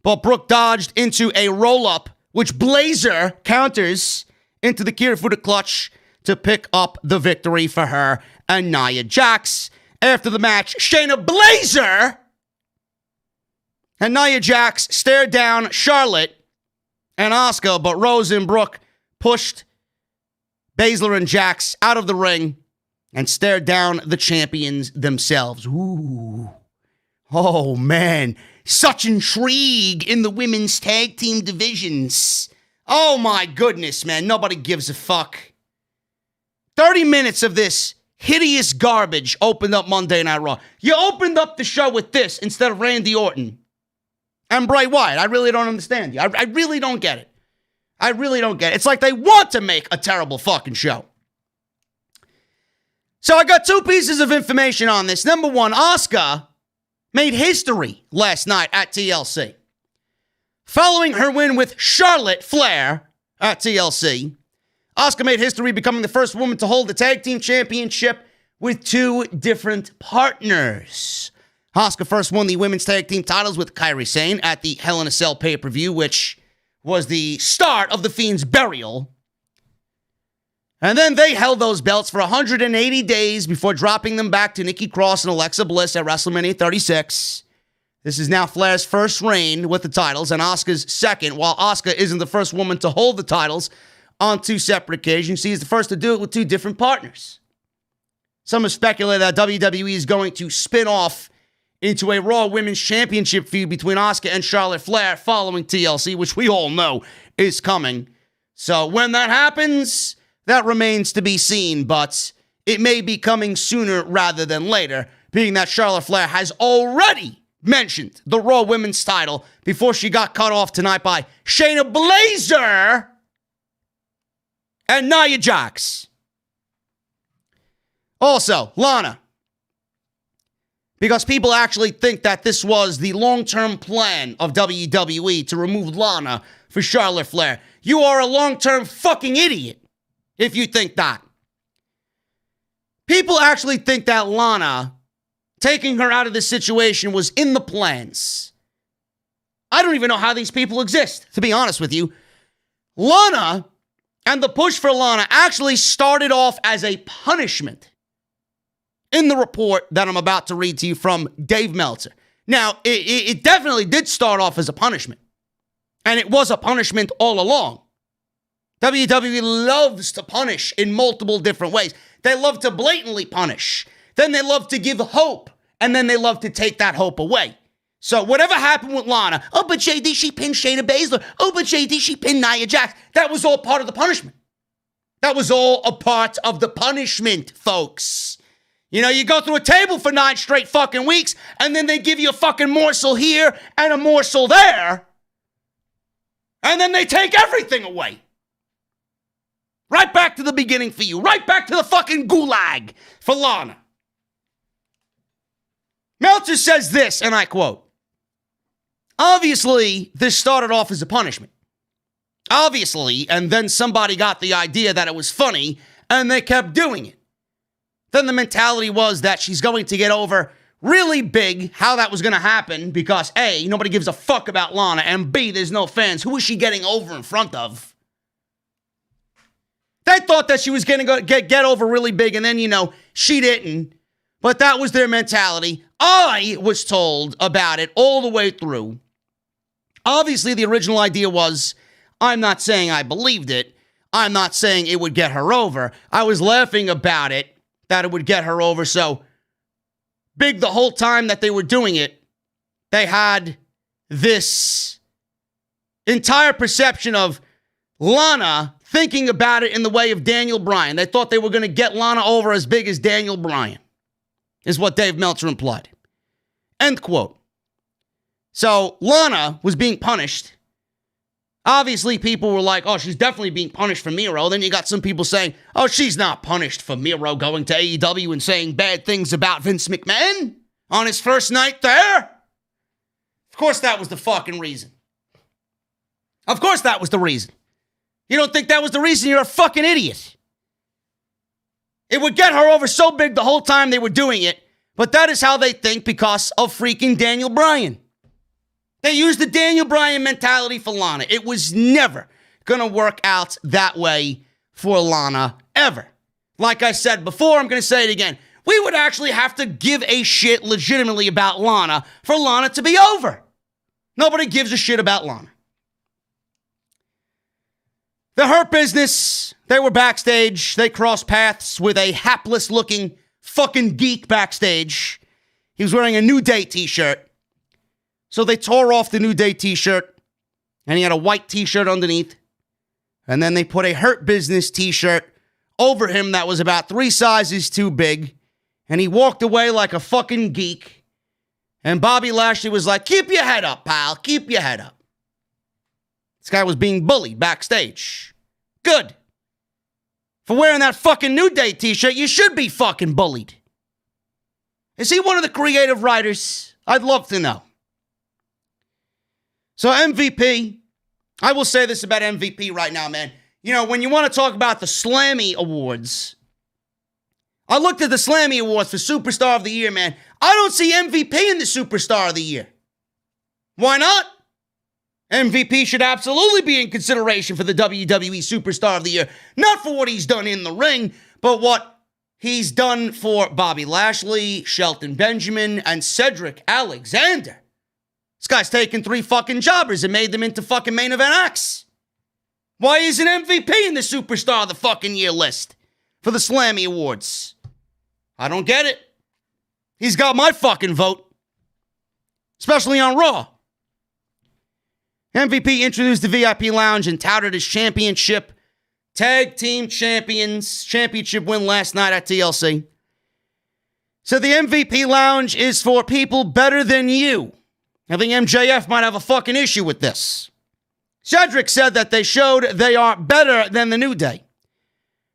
but Brooke dodged into a roll-up, which Blazer counters into the Kirifuda clutch to pick up the victory for her and Nia Jax. After the match, Shayna Blazer and Nia Jax stared down Charlotte and Asuka, but Rose and Brooke pushed Baszler and Jax out of the ring and stare down the champions themselves. Ooh. Oh, man. Such intrigue in the women's tag team divisions. Oh, my goodness, man. Nobody gives a fuck. 30 minutes of this hideous garbage opened up Monday Night Raw. You opened up the show with this instead of Randy Orton and Bray Wyatt. I really don't understand you. I really don't get it. I really don't get it. It's like they want to make a terrible fucking show. So I got two pieces of information on this. Number one, Asuka made history last night at TLC. Following her win with Charlotte Flair at TLC, Asuka made history becoming the first woman to hold the tag team championship with two different partners. Asuka first won the women's tag team titles with Kairi Sane at the Hell in a Cell pay-per-view, which was the start of The Fiend's burial. And then they held those belts for 180 days before dropping them back to Nikki Cross and Alexa Bliss at WrestleMania 36. This is now Flair's first reign with the titles and Asuka's second, while Asuka isn't the first woman to hold the titles on two separate occasions. She's the first to do it with two different partners. Some have speculated that WWE is going to spin off into a Raw Women's Championship feud between Asuka and Charlotte Flair following TLC, which we all know is coming. So when that happens, that remains to be seen, but it may be coming sooner rather than later, being that Charlotte Flair has already mentioned the Raw Women's title before she got cut off tonight by Shayna Baszler and Nia Jax. Also, Lana. Because people actually think that this was the long-term plan of WWE to remove Lana for Charlotte Flair. You are a long-term fucking idiot if you think that. People actually think that Lana, taking her out of this situation, was in the plans. I don't even know how these people exist, to be honest with you. Lana and the push for Lana actually started off as a punishment in the report that I'm about to read to you from Dave Meltzer. Now, it definitely did start off as a punishment. And it was a punishment all along. WWE loves to punish in multiple different ways. They love to blatantly punish. Then they love to give hope. And then they love to take that hope away. So whatever happened with Lana, oh, but JD, she pinned Shayna Baszler. Oh, but JD, she pinned Nia Jax. That was all part of the punishment. That was all a part of the punishment, folks. You know, you go through a table for 9 straight fucking weeks, and then they give you a fucking morsel here and a morsel there, and then they take everything away. Right back to the beginning for you. Right back to the fucking gulag for Lana. Meltzer says this, and I quote, obviously, this started off as a punishment. Obviously, and then somebody got the idea that it was funny, and they kept doing it. Then the mentality was that she's going to get over really big, how that was going to happen, because A, nobody gives a fuck about Lana, and B, there's no fans. Who is she getting over in front of? They thought that she was going to get over really big, and then, you know, she didn't. But that was their mentality. I was told about it all the way through. Obviously, the original idea was, I'm not saying I believed it. I'm not saying it would get her over. I was laughing about it, that it would get her over. So big the whole time that they were doing it, they had this entire perception of Lana thinking about it in the way of Daniel Bryan. They thought they were going to get Lana over as big as Daniel Bryan, is what Dave Meltzer implied. End quote. So Lana was being punished. Obviously, people were like, oh, she's definitely being punished for Miro. Then you got some people saying, oh, she's not punished for Miro going to AEW and saying bad things about Vince McMahon on his first night there. Of course, that was the fucking reason. Of course, that was the reason. You don't think that was the reason? You're a fucking idiot. It would get her over so big the whole time they were doing it, but that is how they think because of freaking Daniel Bryan. They used the Daniel Bryan mentality for Lana. It was never going to work out that way for Lana, ever. Like I said before, I'm going to say it again. We would actually have to give a shit legitimately about Lana for Lana to be over. Nobody gives a shit about Lana. The Hurt Business, they were backstage. They crossed paths with a hapless-looking fucking geek backstage. He was wearing a New Day t-shirt. So they tore off the New Day t-shirt, and he had a white t-shirt underneath. And then they put a Hurt Business t-shirt over him that was about 3 sizes too big. And he walked away like a fucking geek. And Bobby Lashley was like, keep your head up, pal. Keep your head up. This guy was being bullied backstage. Good. For wearing that fucking New Day t-shirt, you should be fucking bullied. Is he one of the creative writers? I'd love to know. So MVP, I will say this about MVP right now, man. You know, when you want to talk about the Slammy Awards, I looked at the Slammy Awards for Superstar of the Year, man. I don't see MVP in the Superstar of the Year. Why not? MVP should absolutely be in consideration for the WWE Superstar of the Year. Not for what he's done in the ring, but what he's done for Bobby Lashley, Shelton Benjamin, and Cedric Alexander. This guy's taken 3 fucking jobbers and made them into fucking main event acts. Why isn't MVP in the Superstar of the fucking Year list for the Slammy Awards? I don't get it. He's got my fucking vote. Especially on Raw. MVP introduced the VIP Lounge and touted his championship. Tag Team Champions championship win last night at TLC. So the MVP Lounge is for people better than you. I think MJF might have a fucking issue with this. Cedric said that they showed they are better than the New Day.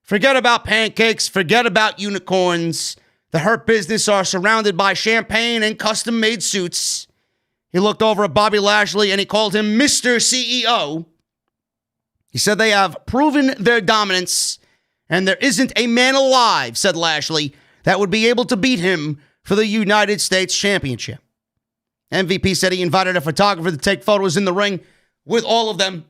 Forget about pancakes. Forget about unicorns. The Hurt Business are surrounded by champagne and custom-made suits. He looked over at Bobby Lashley and he called him Mr. CEO. He said they have proven their dominance and there isn't a man alive, said Lashley, that would be able to beat him for the United States Championship. MVP said he invited a photographer to take photos in the ring with all of them.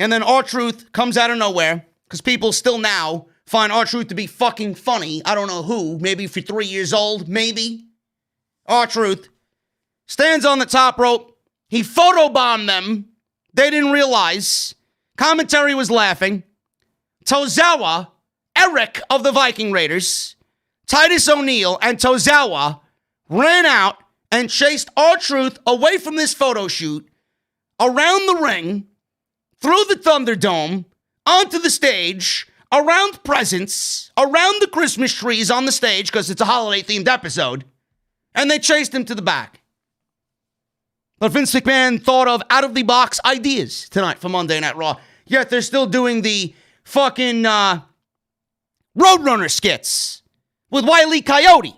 And then R-Truth comes out of nowhere because people still now find R-Truth to be fucking funny. I don't know who. Maybe if you're 3 years old, maybe. R-Truth stands on the top rope. He photobombed them. They didn't realize. Commentary was laughing. Tozawa, Eric of the Viking Raiders, Titus O'Neil, and Tozawa ran out and chased R-Truth away from this photo shoot, around the ring, through the Thunderdome, onto the stage, around presents, around the Christmas trees on the stage, because it's a holiday-themed episode, and they chased him to the back. But Vince McMahon thought of out-of-the-box ideas tonight for Monday Night Raw, yet they're still doing the fucking Roadrunner skits with Wile E. Coyote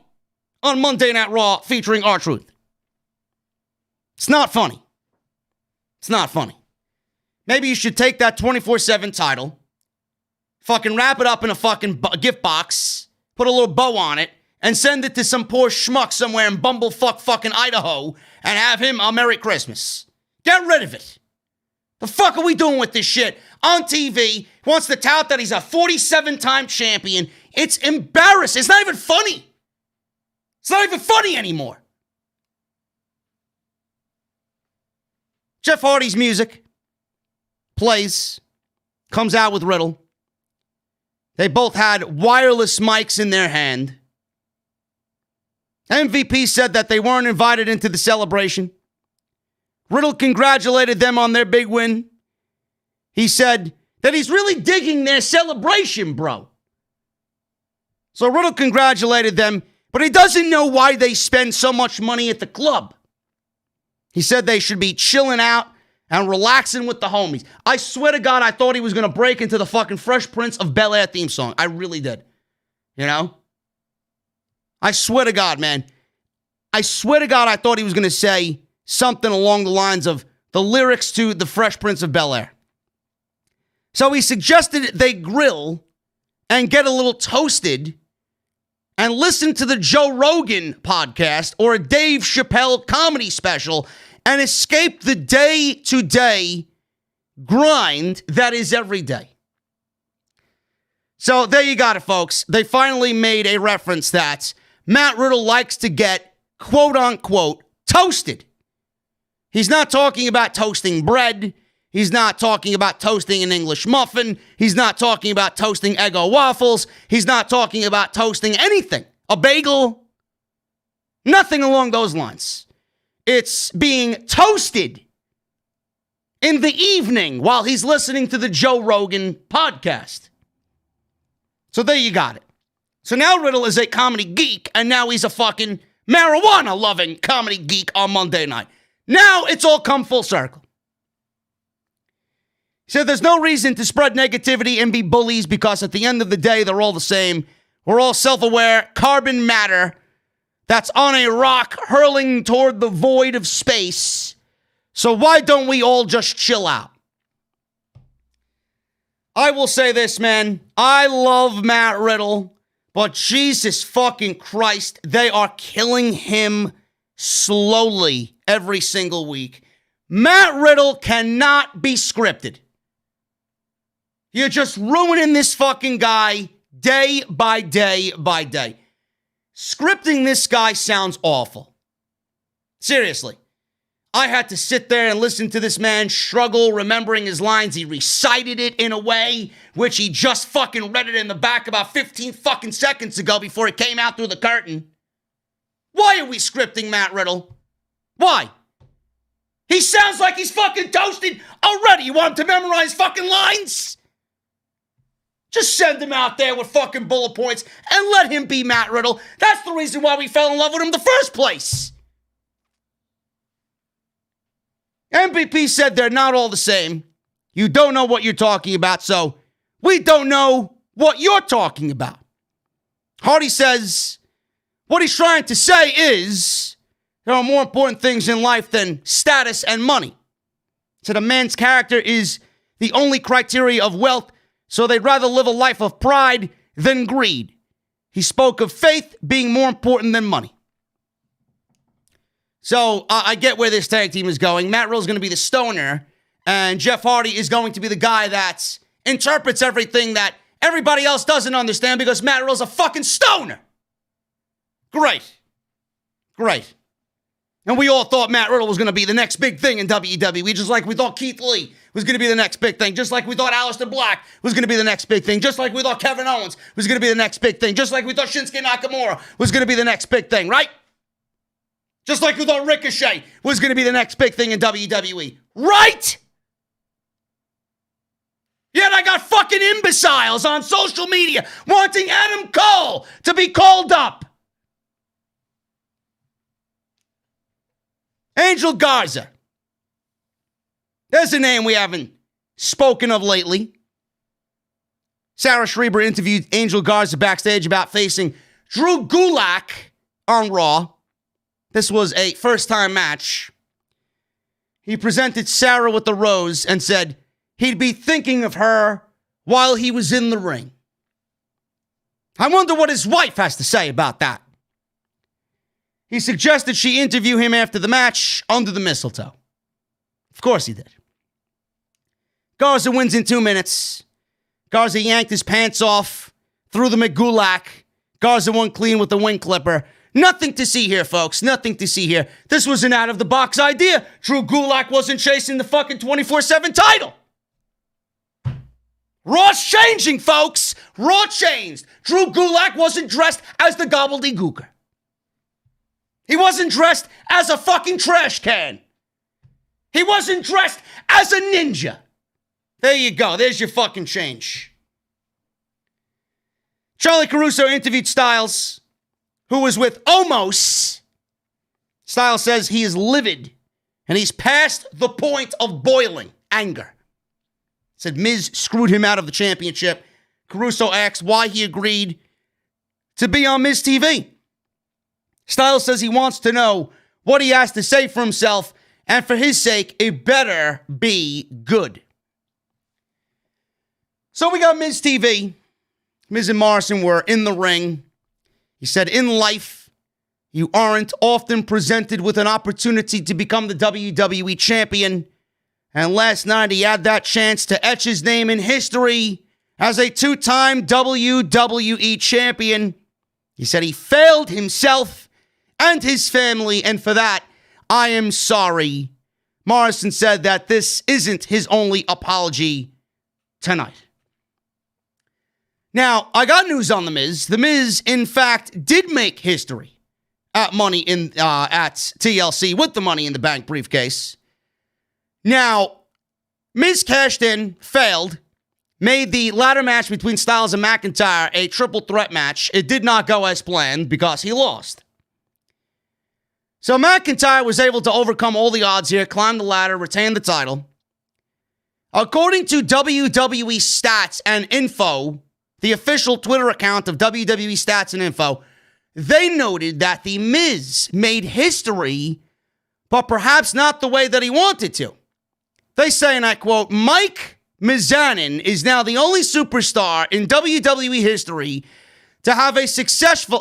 on Monday Night Raw featuring R-Truth. It's not funny. It's not funny. Maybe you should take that 24/7 title, fucking wrap it up in a fucking gift box, put a little bow on it, and send it to some poor schmuck somewhere in bumblefuck fucking Idaho and have him a Merry Christmas. Get rid of it. The fuck are we doing with this shit? On TV, wants to tout that he's a 47-time champion. It's embarrassing. It's not even funny. It's not even funny anymore. Jeff Hardy's music plays, comes out with Riddle. They both had wireless mics in their hand. MVP said that they weren't invited into the celebration. Riddle congratulated them on their big win. He said that he's really digging their celebration, bro. So Riddle congratulated them, but he doesn't know why they spend so much money at the club. He said they should be chilling out and relaxing with the homies. I swear to God, I thought he was going to break into the fucking Fresh Prince of Bel-Air theme song. I really did. You know? I swear to God, man. I swear to God, I thought he was going to say something along the lines of the lyrics to the Fresh Prince of Bel-Air. So he suggested they grill and get a little toasted and listen to the Joe Rogan podcast or a Dave Chappelle comedy special and escape the day-to-day grind that is every day. So there you got it, folks. They finally made a reference that Matt Riddle likes to get, quote-unquote, toasted. He's not talking about toasting bread. He's not talking about toasting an English muffin. He's not talking about toasting Eggo waffles. He's not talking about toasting anything. A bagel. Nothing along those lines. It's being toasted in the evening while he's listening to the Joe Rogan podcast. So there you got it. So now Riddle is a comedy geek, and now he's a fucking marijuana-loving comedy geek on Monday night. Now it's all come full circle. He said there's no reason to spread negativity and be bullies because at the end of the day, they're all the same. We're all self-aware, carbon matter that's on a rock hurling toward the void of space. So why don't we all just chill out? I will say this, man. I love Matt Riddle, but Jesus fucking Christ, they are killing him slowly every single week. Matt Riddle cannot be scripted. You're just ruining this fucking guy day by day by day. Scripting this guy sounds awful. Seriously. I had to sit there and listen to this man struggle remembering his lines. He recited it in a way which he just fucking read it in the back about 15 fucking seconds ago before it came out through the curtain. Why are we scripting Matt Riddle? Why? He sounds like he's fucking toasted already. You want him to memorize fucking lines? Just send him out there with fucking bullet points and let him be Matt Riddle. That's the reason why we fell in love with him in the first place. MVP said they're not all the same. You don't know what you're talking about, so we don't know what you're talking about. Hardy says what he's trying to say is there are more important things in life than status and money. So a man's character is the only criteria of wealth, so they'd rather live a life of pride than greed. He spoke of faith being more important than money. So I get where this tag team is going. Matt Riddle's going to be the stoner, and Jeff Hardy is going to be the guy that interprets everything that everybody else doesn't understand because Matt Riddle's a fucking stoner. Great. Great. And we all thought Matt Riddle was going to be the next big thing in WWE, just like we thought Keith Lee was going to be the next big thing, just like we thought Aleister Black was going to be the next big thing, just like we thought Kevin Owens was going to be the next big thing, just like we thought Shinsuke Nakamura was going to be the next big thing, right? Just like we thought Ricochet was going to be the next big thing in WWE. Right? Yet I got fucking imbeciles on social media wanting Adam Cole to be called up. Angel Garza. There's a name we haven't spoken of lately. Sarah Schreiber interviewed Angel Garza backstage about facing Drew Gulak on Raw. This was a first-time match. He presented Sarah with the rose and said he'd be thinking of her while he was in the ring. I wonder what his wife has to say about that. He suggested she interview him after the match under the mistletoe. Of course he did. Garza wins in 2 minutes. Garza yanked his pants off, threw the McGulak. Garza won clean with the wing clipper. Nothing to see here, folks. Nothing to see here. This was an out-of-the-box idea. Drew Gulak wasn't chasing the fucking 24/7 title. Raw's changing, folks. Raw changed. Drew Gulak wasn't dressed as the gobbledygooker. He wasn't dressed as a fucking trash can. He wasn't dressed as a ninja. There you go. There's your fucking change. Charlie Caruso interviewed Styles, who was with Omos. Styles says he is livid and he's past the point of boiling anger. Said Miz screwed him out of the championship. Caruso asked why he agreed to be on Miz TV. Styles says he wants to know what he has to say for himself, and for his sake, it better be good. So we got Miz TV. Miz and Morrison were in the ring. He said, in life, you aren't often presented with an opportunity to become the WWE champion. And last night, he had that chance to etch his name in history as a 2-time WWE champion. He said he failed himself and his family, and for that, I am sorry. Morrison said that this isn't his only apology tonight. Now, I got news on The Miz. The Miz, in fact, did make history at at TLC with the Money in the Bank briefcase. Now, Miz cashed in, failed, made the ladder match between Styles and McIntyre a triple threat match. It did not go as planned because he lost. So McIntyre was able to overcome all the odds here, climb the ladder, retain the title. According to WWE Stats and Info, the official Twitter account of WWE Stats and Info, they noted that The Miz made history, but perhaps not the way that he wanted to. They say, and I quote, Mike Mizanin is now the only superstar in WWE history to have a successful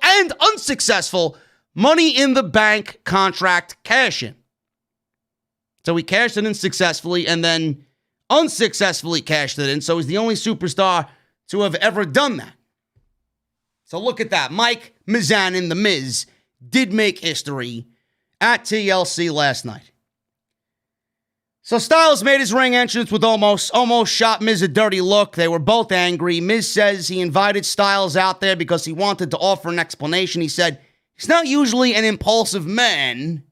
and unsuccessful Money in the Bank contract cash-in. So he cashed it in successfully and then unsuccessfully cashed it in. So he's the only superstar to have ever done that. So look at that. Mike Mizanin, The Miz, did make history at TLC last night. So Styles made his ring entrance with almost shot Miz a dirty look. They were both angry. Miz says he invited Styles out there because he wanted to offer an explanation. He said he's not usually an impulsive man,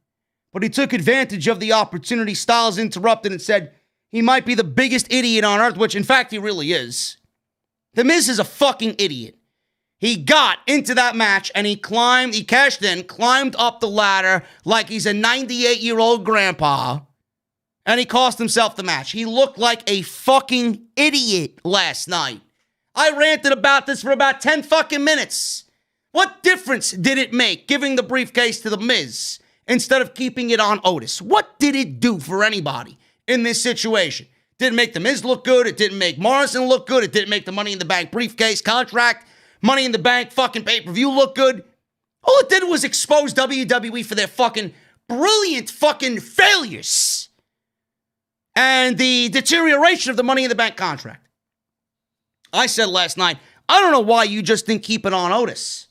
but he took advantage of the opportunity. Styles interrupted and said he might be the biggest idiot on earth, which in fact he really is. The Miz is a fucking idiot. He got into that match and he cashed in, climbed up the ladder like he's a 98-year-old grandpa, and he cost himself the match. He looked like a fucking idiot last night. I ranted about this for about 10 fucking minutes. What difference did it make giving the briefcase to The Miz instead of keeping it on Otis? What did it do for anybody in this situation? Didn't make The Miz look good. It didn't make Morrison look good. It didn't make the Money in the Bank briefcase contract, Money in the Bank fucking pay-per-view look good. All it did was expose WWE for their fucking brilliant fucking failures and the deterioration of the Money in the Bank contract. I said last night, I don't know why you just didn't keep it on Otis.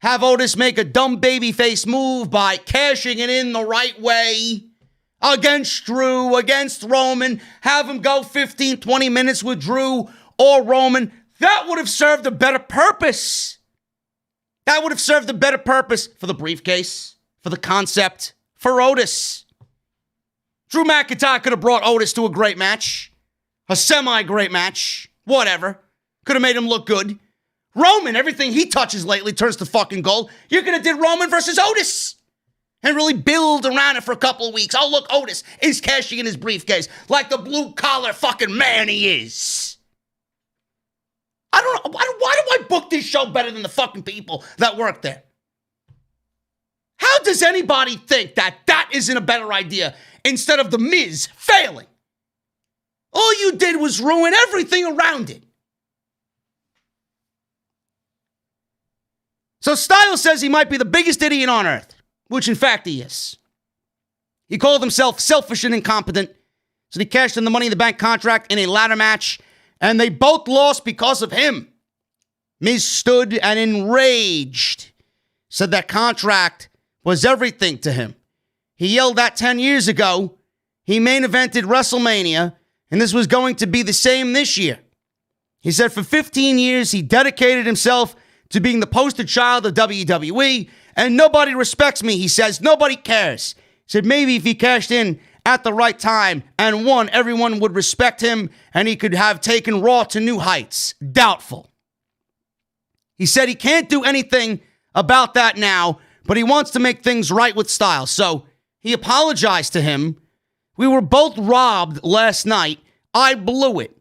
Have Otis make a dumb babyface move by cashing it in the right way against Drew, against Roman. Have him go 15, 20 minutes with Drew or Roman. That would have served a better purpose. That would have served a better purpose for the briefcase, for the concept, for Otis. Drew McIntyre could have brought Otis to a great match, a semi-great match, whatever. Could have made him look good. Roman, everything he touches lately turns to fucking gold. You could have did Roman versus Otis and really build around it for a couple of weeks. Oh, look, Otis is cashing in his briefcase like the blue-collar fucking man he is. I don't know. Why do I book this show better than the fucking people that work there? How does anybody think that isn't a better idea instead of The Miz failing? All you did was ruin everything around it. So Styles says he might be the biggest idiot on earth, which in fact he is. He called himself selfish and incompetent, so he cashed in the Money in the Bank contract in a ladder match, and they both lost because of him. Miz stood and enraged, said that contract was everything to him. He yelled that 10 years ago. He main evented WrestleMania, and this was going to be the same this year. He said for 15 years, he dedicated himself to being the poster child of WWE, and nobody respects me, he says. Nobody cares. He said maybe if he cashed in at the right time and won, everyone would respect him, and he could have taken Raw to new heights. Doubtful. He said he can't do anything about that now, but he wants to make things right with Styles. So he apologized to him. We were both robbed last night. I blew it.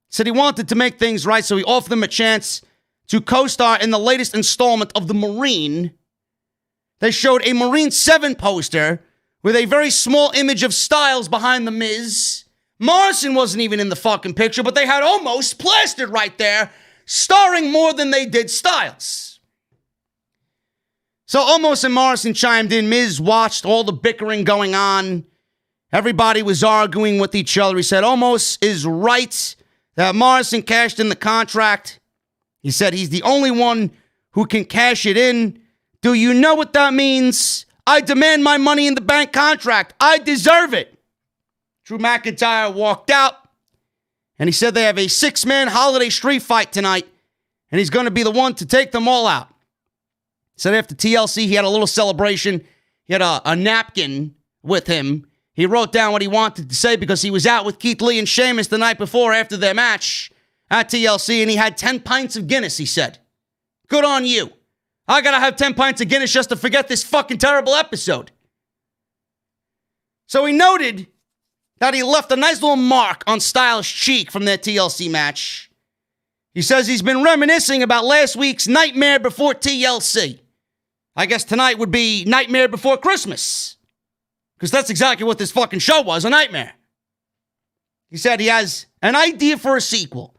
Said he wanted to make things right, so he offered him a chance to co-star in the latest installment of The Marine. They showed a Marine 7 poster with a very small image of Styles behind The Miz. Morrison wasn't even in the fucking picture, but they had almost plastered right there, starring more than they did Styles. So Omos and Morrison chimed in. Miz watched all the bickering going on. Everybody was arguing with each other. He said Omos is right that Morrison cashed in the contract. He said he's the only one who can cash it in. Do you know what that means? I demand my Money in the Bank contract. I deserve it. Drew McIntyre walked out, and he said they have a 6-man holiday street fight tonight, and he's going to be the one to take them all out. Said after TLC, he had a little celebration. He had a napkin with him. He wrote down what he wanted to say because he was out with Keith Lee and Sheamus the night before after their match at TLC, and he had 10 pints of Guinness, he said. Good on you. I gotta have 10 pints of Guinness just to forget this fucking terrible episode. So he noted that he left a nice little mark on Styles' cheek from their TLC match. He says he's been reminiscing about last week's Nightmare Before TLC. I guess tonight would be Nightmare Before Christmas. Because that's exactly what this fucking show was, a nightmare. He said he has an idea for a sequel.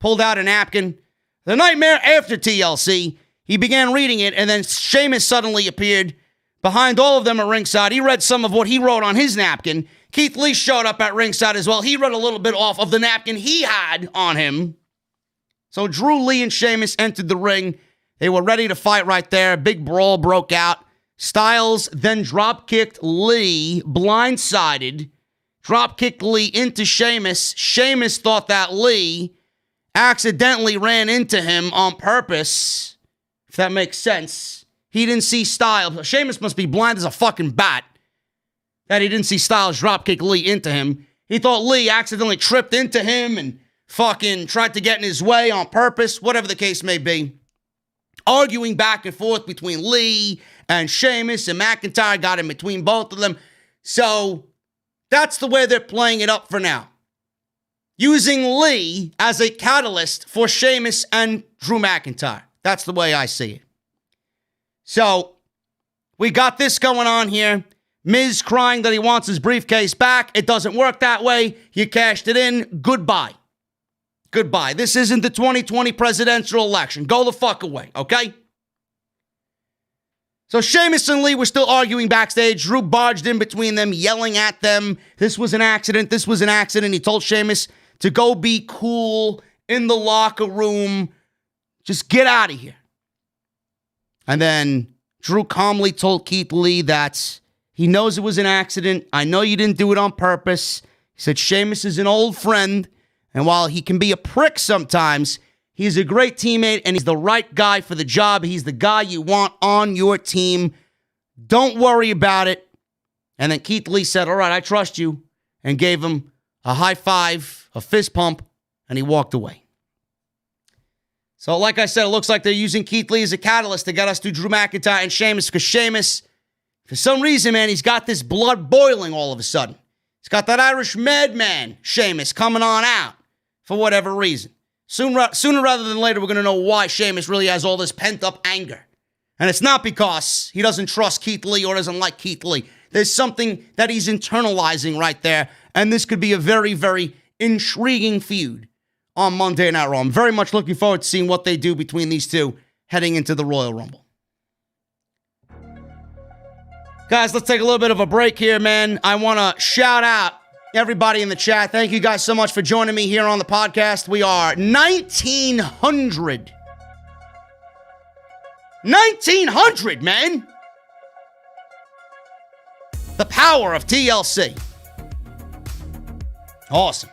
Pulled out a napkin. The Nightmare After TLC. He began reading it, and then Sheamus suddenly appeared behind all of them at ringside. He read some of what he wrote on his napkin. Keith Lee showed up at ringside as well. He read a little bit off of the napkin he had on him. So Drew, Lee, and Sheamus entered the ring. They were ready to fight right there. A big brawl broke out. Styles then drop-kicked Lee, blindsided. Drop-kicked Lee into Sheamus. Sheamus thought that Lee accidentally ran into him on purpose. If that makes sense. He didn't see Styles. Sheamus must be blind as a fucking bat that he didn't see Styles dropkick Lee into him. He thought Lee accidentally tripped into him and fucking tried to get in his way on purpose, whatever the case may be. Arguing back and forth between Lee and Sheamus, and McIntyre got in between both of them. So that's the way they're playing it up for now. Using Lee as a catalyst for Sheamus and Drew McIntyre. That's the way I see it. So, we got this going on here. Miz crying that he wants his briefcase back. It doesn't work that way. You cashed it in. Goodbye. Goodbye. This isn't the 2020 presidential election. Go the fuck away, okay? So Sheamus and Lee were still arguing backstage. Drew barged in between them, yelling at them. This was an accident. This was an accident. He told Sheamus to go be cool in the locker room. Just get out of here. And then Drew calmly told Keith Lee that he knows it was an accident. I know you didn't do it on purpose. He said Sheamus is an old friend. And while he can be a prick sometimes, he's a great teammate and he's the right guy for the job. He's the guy you want on your team. Don't worry about it. And then Keith Lee said, all right, I trust you. And gave him a high five, a fist pump, and he walked away. So like I said, it looks like they're using Keith Lee as a catalyst to get us to Drew McIntyre and Sheamus, because Sheamus, for some reason, man, he's got this blood boiling all of a sudden. He's got that Irish madman, Sheamus, coming on out for whatever reason. Sooner rather than later, we're going to know why Sheamus really has all this pent-up anger. And it's not because he doesn't trust Keith Lee or doesn't like Keith Lee. There's something that he's internalizing right there, and this could be a very, very intriguing feud on Monday Night Raw. I'm very much looking forward to seeing what they do between these two heading into the Royal Rumble. Guys, let's take a little bit of a break here, man. I want to shout out everybody in the chat. Thank you guys so much for joining me here on the podcast. We are 1,900. 1,900, man. The power of TLC. Awesome.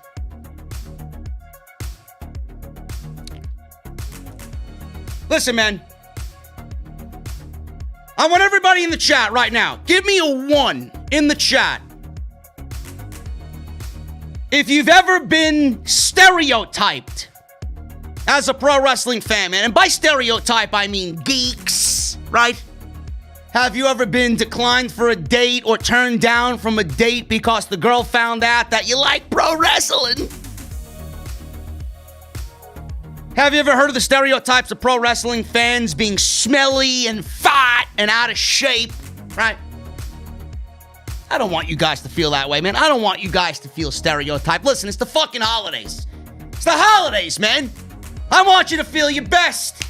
Listen, man. I want everybody in the chat right now. Give me a 1 in the chat if you've ever been stereotyped as a pro wrestling fan, man. And by stereotype, I mean geeks, right? Have you ever been declined for a date or turned down from a date because the girl found out that you like pro wrestling? Have you ever heard of the stereotypes of pro wrestling fans being smelly and fat and out of shape, right? I don't want you guys to feel that way, man. I don't want you guys to feel stereotyped. Listen, it's the fucking holidays. It's the holidays, man. I want you to feel your best.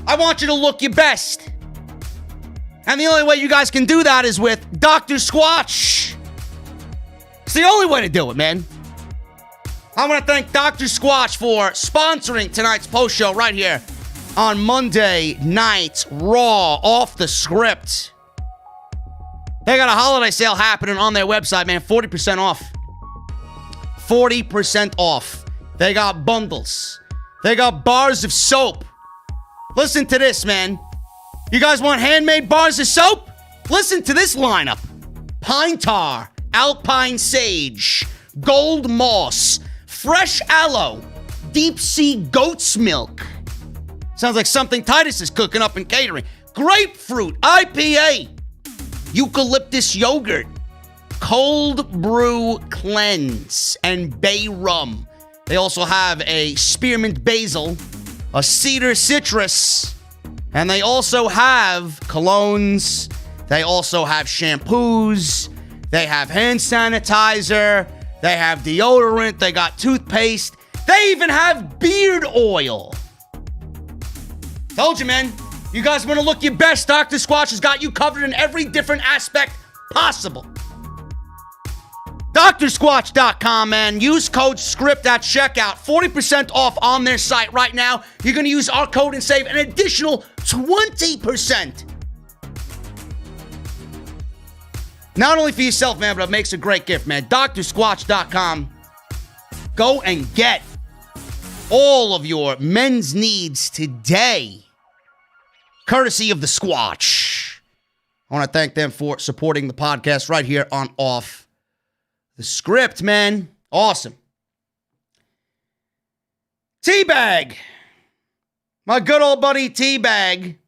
I want you to look your best. And the only way you guys can do that is with Dr. Squatch. It's the only way to do it, man. I want to thank Dr. Squatch for sponsoring tonight's post show right here on Monday Night Raw, Off the Script. They got a holiday sale happening on their website, man. 40% off. 40% off. They got bundles. They got bars of soap. Listen to this, man. You guys want handmade bars of soap? Listen to this lineup. Pine tar, alpine sage, gold moss, fresh aloe, deep sea goat's milk. Sounds like something Titus is cooking up in catering. Grapefruit, IPA, eucalyptus yogurt, cold brew cleanse, and bay rum. They also have a spearmint basil, a cedar citrus, and they also have colognes. They also have shampoos. They have hand sanitizer. They have deodorant. They got toothpaste. They even have beard oil. Told you, man. You guys want to look your best, Dr. Squatch has got you covered in every different aspect possible. DrSquatch.com, man. Use code SCRIPT at checkout. 40% off on their site right now. You're going to use our code and save an additional 20%. Not only for yourself, man, but it makes a great gift, man. DrSquatch.com. Go and get all of your men's needs today, courtesy of the Squatch. I want to thank them for supporting the podcast right here on Off the Script, man. Awesome. T-Bag. My good old buddy T-Bag.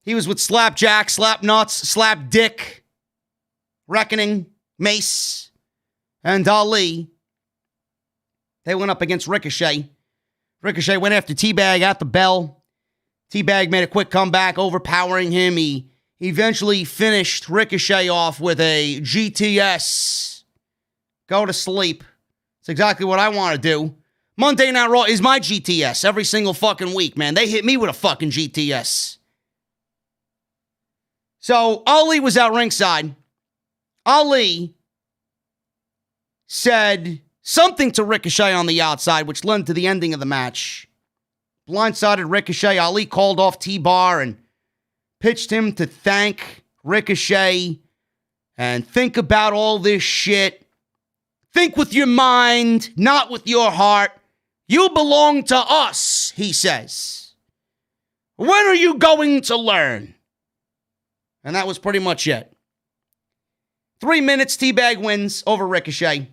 He was with Slapjack, Slapnuts, Slap Dick, Reckoning, Mace, and Ali. They went up against Ricochet. Ricochet went after T-Bag at the bell. T-Bag made a quick comeback, overpowering him. He eventually finished Ricochet off with a GTS. Go to sleep. It's exactly what I want to do. Monday Night Raw is my GTS every single fucking week, man. They hit me with a fucking GTS. So, Ali was out ringside. Ali said something to Ricochet on the outside, which led to the ending of the match. Blindsided Ricochet. Ali called off T-Bar and pitched him to thank Ricochet and think about all this shit. Think with your mind, not with your heart. You belong to us, he says. When are you going to learn? And that was pretty much it. 3 minutes, T-Bag wins over Ricochet.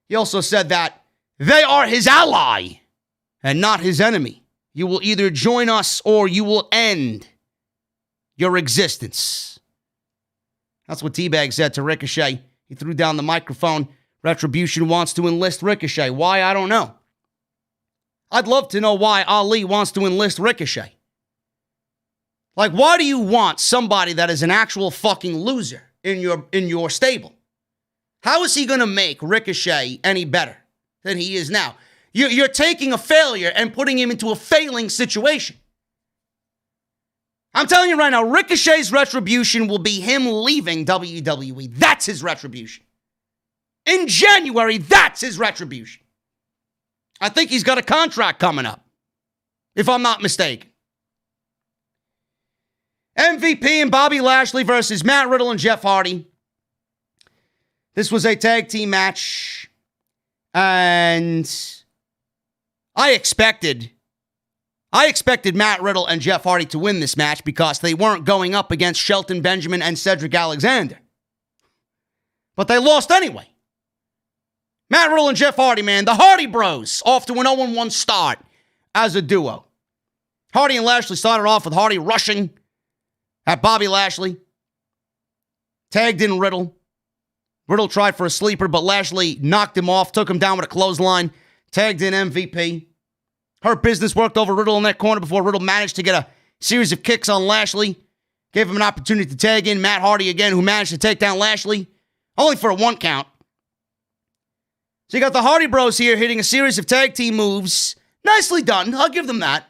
He also said that they are his ally and not his enemy. You will either join us or you will end your existence. That's what T-Bag said to Ricochet. He threw down the microphone. Retribution wants to enlist Ricochet. Why? I don't know. I'd love to know why Ali wants to enlist Ricochet. Like, why do you want somebody that is an actual fucking loser in your stable? How is he going to make Ricochet any better than he is now? You're taking a failure and putting him into a failing situation. I'm telling you right now, Ricochet's retribution will be him leaving WWE. That's his retribution. In January, that's his retribution. I think he's got a contract coming up, if I'm not mistaken. MVP and Bobby Lashley versus Matt Riddle and Jeff Hardy. This was a tag team match, and I expected Matt Riddle and Jeff Hardy to win this match because they weren't going up against Shelton Benjamin and Cedric Alexander. But they lost anyway. Matt Riddle and Jeff Hardy, man. The Hardy Bros off to an 0-1 start as a duo. Hardy and Lashley started off with Hardy rushing at Bobby Lashley. Tagged in Riddle. Riddle tried for a sleeper, but Lashley knocked him off, took him down with a clothesline. Tagged in MVP. Hurt Business worked over Riddle in that corner before Riddle managed to get a series of kicks on Lashley. Gave him an opportunity to tag in Matt Hardy again, who managed to take down Lashley. Only for a 1 count. So you got the Hardy Bros here hitting a series of tag team moves. Nicely done. I'll give them that.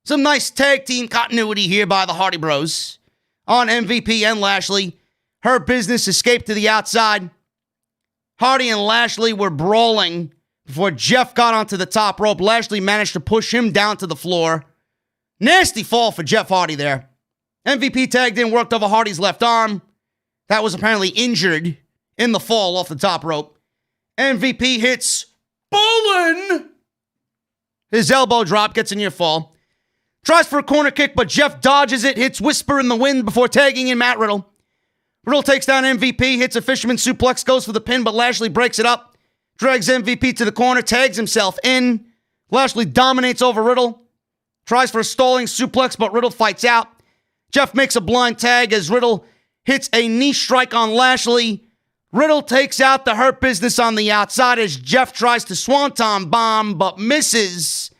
Some nice tag team continuity here by the Hardy Bros on MVP and Lashley. Hurt Business escaped to the outside. Hardy and Lashley were brawling before Jeff got onto the top rope. Lashley managed to push him down to the floor. Nasty fall for Jeff Hardy there. MVP tagged in, worked over Hardy's left arm. that was apparently injured in the fall off the top rope. MVP hits Bolin. His elbow drop gets a near fall. Tries for a corner kick, but Jeff dodges it, hits Whisper in the wind before tagging in Matt Riddle. Riddle takes down MVP, hits a fisherman suplex, goes for the pin, but Lashley breaks it up. Drags MVP to the corner, tags himself in. Lashley dominates over Riddle. Tries for a stalling suplex, but Riddle fights out. Jeff makes a blind tag as Riddle hits a knee strike on Lashley. Riddle takes out the Hurt Business on the outside as Jeff tries to swanton bomb, but misses.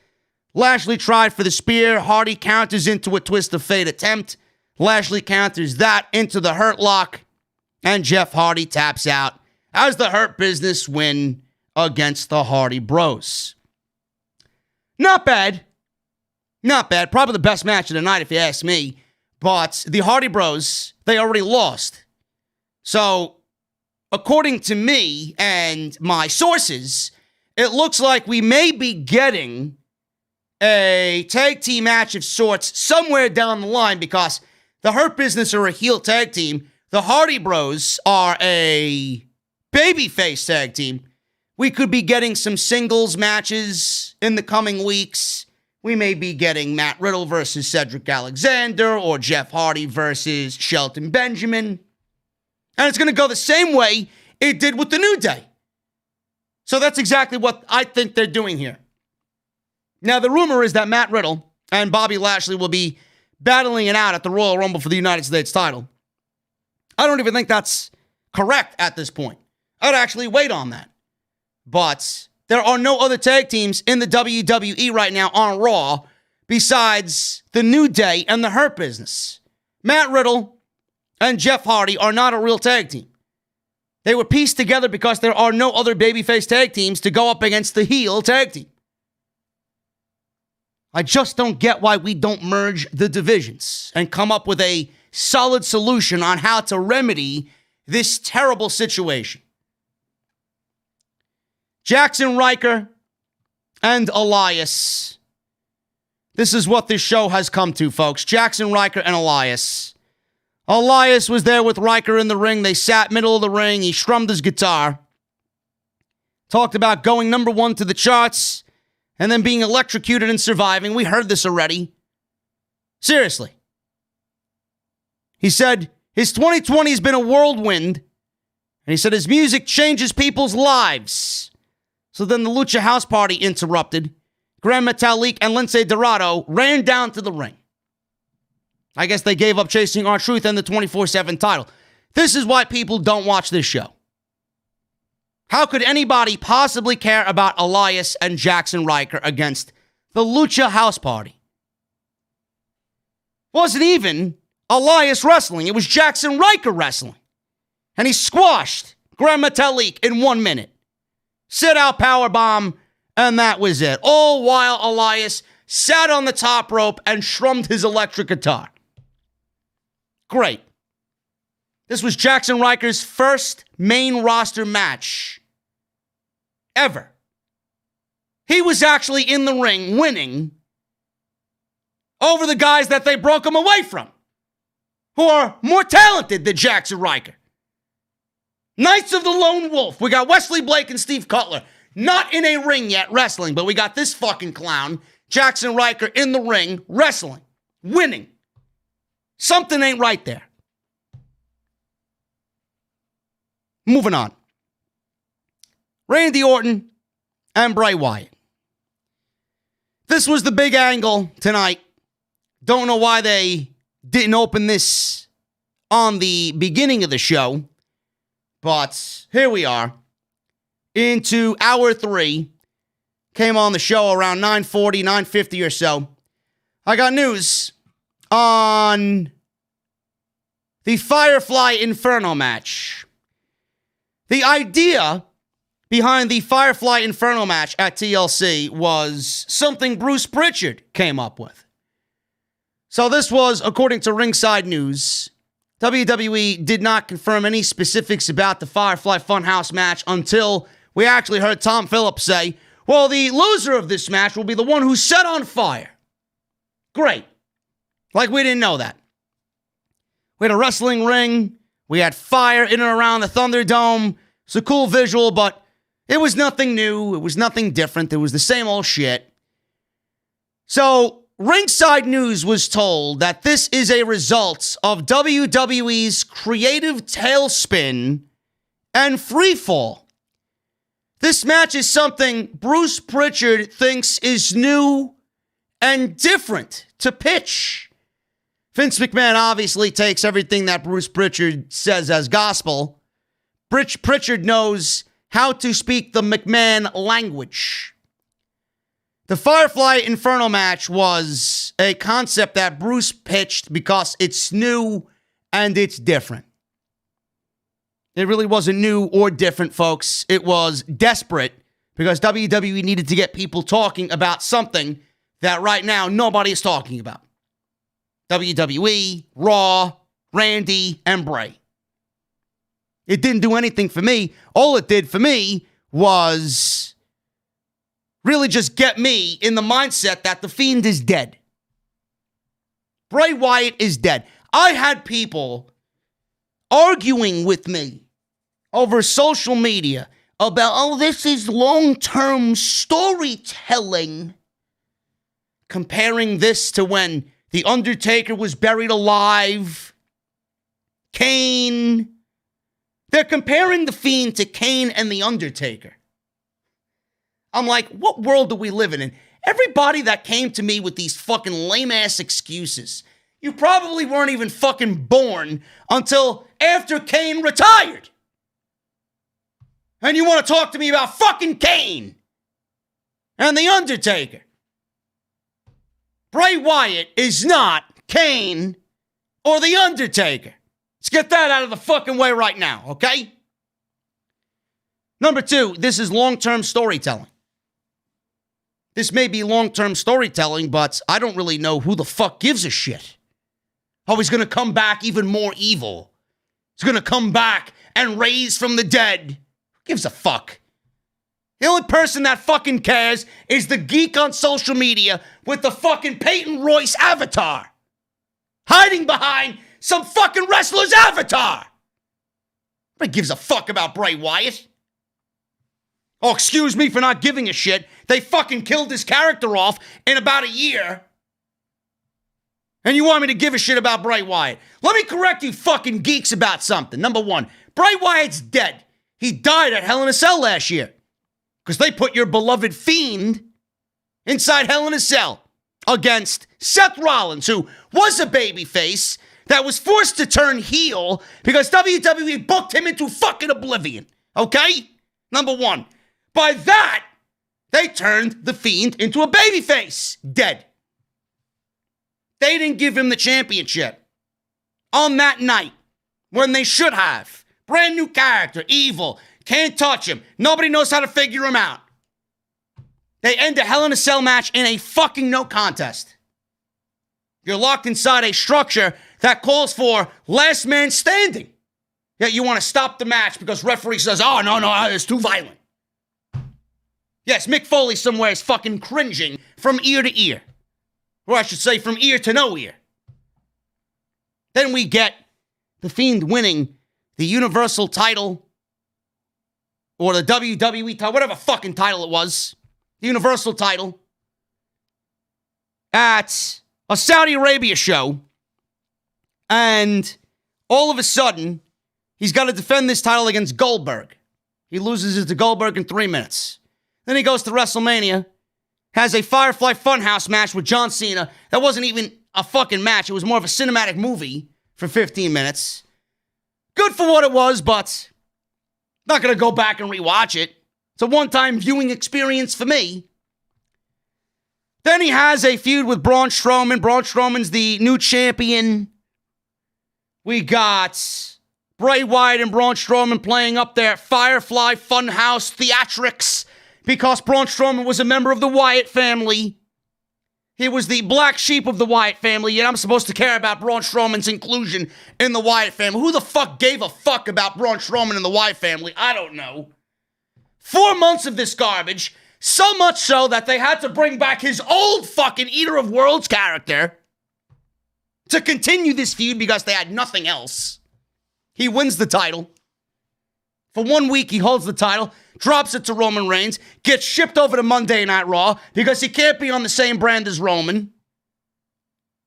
Lashley tried for the spear. Hardy counters into a twist of fate attempt. Lashley counters that into the Hurt Lock. And Jeff Hardy taps out as the Hurt Business win against the Hardy Bros. Not bad. Not bad. Probably the best match of the night if you ask me. But the Hardy Bros, they already lost. So, according to me and my sources, it looks like we may be getting a tag team match of sorts somewhere down the line because the Hurt Business are a heel tag team. The Hardy Bros are a babyface tag team. We could be getting some singles matches in the coming weeks. We may be getting Matt Riddle versus Cedric Alexander or Jeff Hardy versus Shelton Benjamin. And it's going to go the same way it did with the New Day. So that's exactly what I think they're doing here. Now, the rumor is that Matt Riddle and Bobby Lashley will be battling it out at the Royal Rumble for the United States title. I don't even think that's correct at this point. I'd actually wait on that. But there are no other tag teams in the WWE right now on Raw besides the New Day and the Hurt Business. Matt Riddle and Jeff Hardy are not a real tag team. They were pieced together because there are no other babyface tag teams to go up against the heel tag team. I just don't get why we don't merge the divisions and come up with a solid solution on how to remedy this terrible situation. Jaxson, Ryker, and Elias. This is what this show has come to, folks. Jaxson, Ryker, and Elias. Elias was there with Ryker in the ring. They sat middle of the ring. He strummed his guitar. Talked about going number one to the charts and then being electrocuted and surviving. We heard this already. Seriously. He said his 2020 has been a whirlwind. And he said his music changes people's lives. So then the Lucha House Party interrupted. Gran, Metalik, and Lince Dorado ran down to the ring. I guess they gave up chasing R-Truth and the 24/7 title. This is why people don't watch this show. How could anybody possibly care about Elias and Jaxson Ryker against the Lucha House Party? Wasn't even Elias wrestling. It was Jaxson Ryker wrestling. And he squashed Gran Metalik in 1 minute. Sit-out powerbomb, and that was it. All while Elias sat on the top rope and strummed his electric guitar. Great. This was Jaxson Ryker's first main roster match ever. He was actually in the ring winning over the guys that they broke him away from, who are more talented than Jaxson Ryker. Knights of the Lone Wolf. We got Wesley Blake and Steve Cutler. Not in a ring yet wrestling, but we got this fucking clown, Jaxson Ryker, in the ring wrestling, winning. Something ain't right there. Moving on. Randy Orton and Bray Wyatt. This was the big angle tonight. Don't know why they didn't open this on the beginning of the show. But here we are. Into hour 3. Came on the show around 9:40, 9:50 or so. I got news on the Firefly Inferno match. The idea behind the Firefly Inferno match at TLC was something Bruce Pritchard came up with. So this was, according to Ringside News, WWE did not confirm any specifics about the Firefly Funhouse match until we actually heard Tom Phillips say, well, the loser of this match will be the one who's set on fire. Great. Like we didn't know that. We had a wrestling ring. We had fire in and around the Thunderdome. It's a cool visual, but it was nothing new. It was nothing different. It was the same old shit. So, Ringside News was told that this is a result of WWE's creative tailspin and freefall. This match is something Bruce Pritchard thinks is new and different to pitch. Vince McMahon obviously takes everything that Bruce Pritchard says as gospel. Pritchard knows how to speak the McMahon language. The Firefly Inferno match was a concept that Bruce pitched because it's new and it's different. It really wasn't new or different, folks. It was desperate because WWE needed to get people talking about something that right now nobody is talking about. WWE, Raw, Randy, and Bray. It didn't do anything for me. All it did for me was really just get me in the mindset that The Fiend is dead. Bray Wyatt is dead. I had people arguing with me over social media about, oh, this is long-term storytelling. Comparing this to when The Undertaker was buried alive. Kane. They're comparing The Fiend to Kane and The Undertaker. I'm like, what world are we living in? Everybody that came to me with these fucking lame-ass excuses, you probably weren't even fucking born until after Kane retired. And you want to talk to me about fucking Kane and The Undertaker. Bray Wyatt is not Kane or The Undertaker. Let's get that out of the fucking way right now, okay? Number two, this is long-term storytelling. This may be long-term storytelling, but I don't really know who the fuck gives a shit. Oh, he's going to come back even more evil. He's going to come back and raise from the dead. Who gives a fuck? The only person that fucking cares is the geek on social media with the fucking Peyton Royce avatar. Hiding behind some fucking wrestler's avatar. Nobody gives a fuck about Bray Wyatt. Oh, excuse me for not giving a shit. They fucking killed his character off in about a year. And you want me to give a shit about Bray Wyatt? Let me correct you fucking geeks about something. Number one, Bray Wyatt's dead. He died at Hell in a Cell last year. Because they put your beloved Fiend inside Hell in a Cell against Seth Rollins, who was a babyface that was forced to turn heel because WWE booked him into fucking oblivion. Okay? Number one. By that, they turned the Fiend into a babyface. Dead. They didn't give him the championship on that night when they should have. Brand new character, evil, can't touch him. Nobody knows how to figure him out. They end a Hell in a Cell match in a fucking no contest. You're locked inside a structure that calls for last man standing. Yet you want to stop the match because referee says, oh, no, it's too violent. Yes, Mick Foley somewhere is fucking cringing from ear to ear. Or I should say from ear to no ear. Then we get The Fiend winning the Universal title or the WWE title, whatever fucking title it was, the Universal title, at a Saudi Arabia show. And all of a sudden, he's got to defend this title against Goldberg. He loses it to Goldberg in 3 minutes. Then he goes to WrestleMania, has a Firefly Funhouse match with John Cena. That wasn't even a fucking match. It was more of a cinematic movie for 15 minutes. Good for what it was, but not going to go back and rewatch it. It's a one-time viewing experience for me. Then he has a feud with Braun Strowman. Braun Strowman's the new champion. We got Bray Wyatt and Braun Strowman playing up their Firefly Funhouse theatrics because Braun Strowman was a member of the Wyatt family. He was the black sheep of the Wyatt family, yet I'm supposed to care about Braun Strowman's inclusion in the Wyatt family. Who the fuck gave a fuck about Braun Strowman and the Wyatt family? I don't know. 4 months of this garbage, so much so that they had to bring back his old fucking Eater of Worlds character to continue this feud because they had nothing else. He wins the title. For 1 week, he holds the title, drops it to Roman Reigns, gets shipped over to Monday Night Raw because he can't be on the same brand as Roman.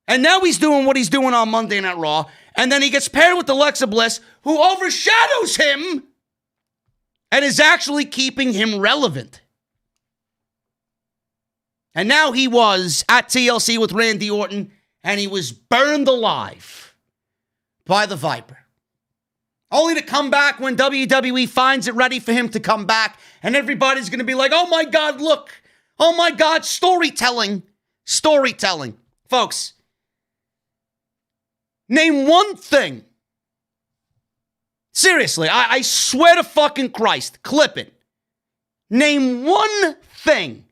And now he's doing what he's doing on Monday Night Raw. And then he gets paired with Alexa Bliss, who overshadows him and is actually keeping him relevant. And now he was at TLC with Randy Orton, and he was burned alive by the Viper. Only to come back when WWE finds it ready for him to come back, and everybody's going to be like, oh my God, look. Oh my God, storytelling. Storytelling. Folks, name one thing. Seriously, I swear to fucking Christ, clip it. Name one thing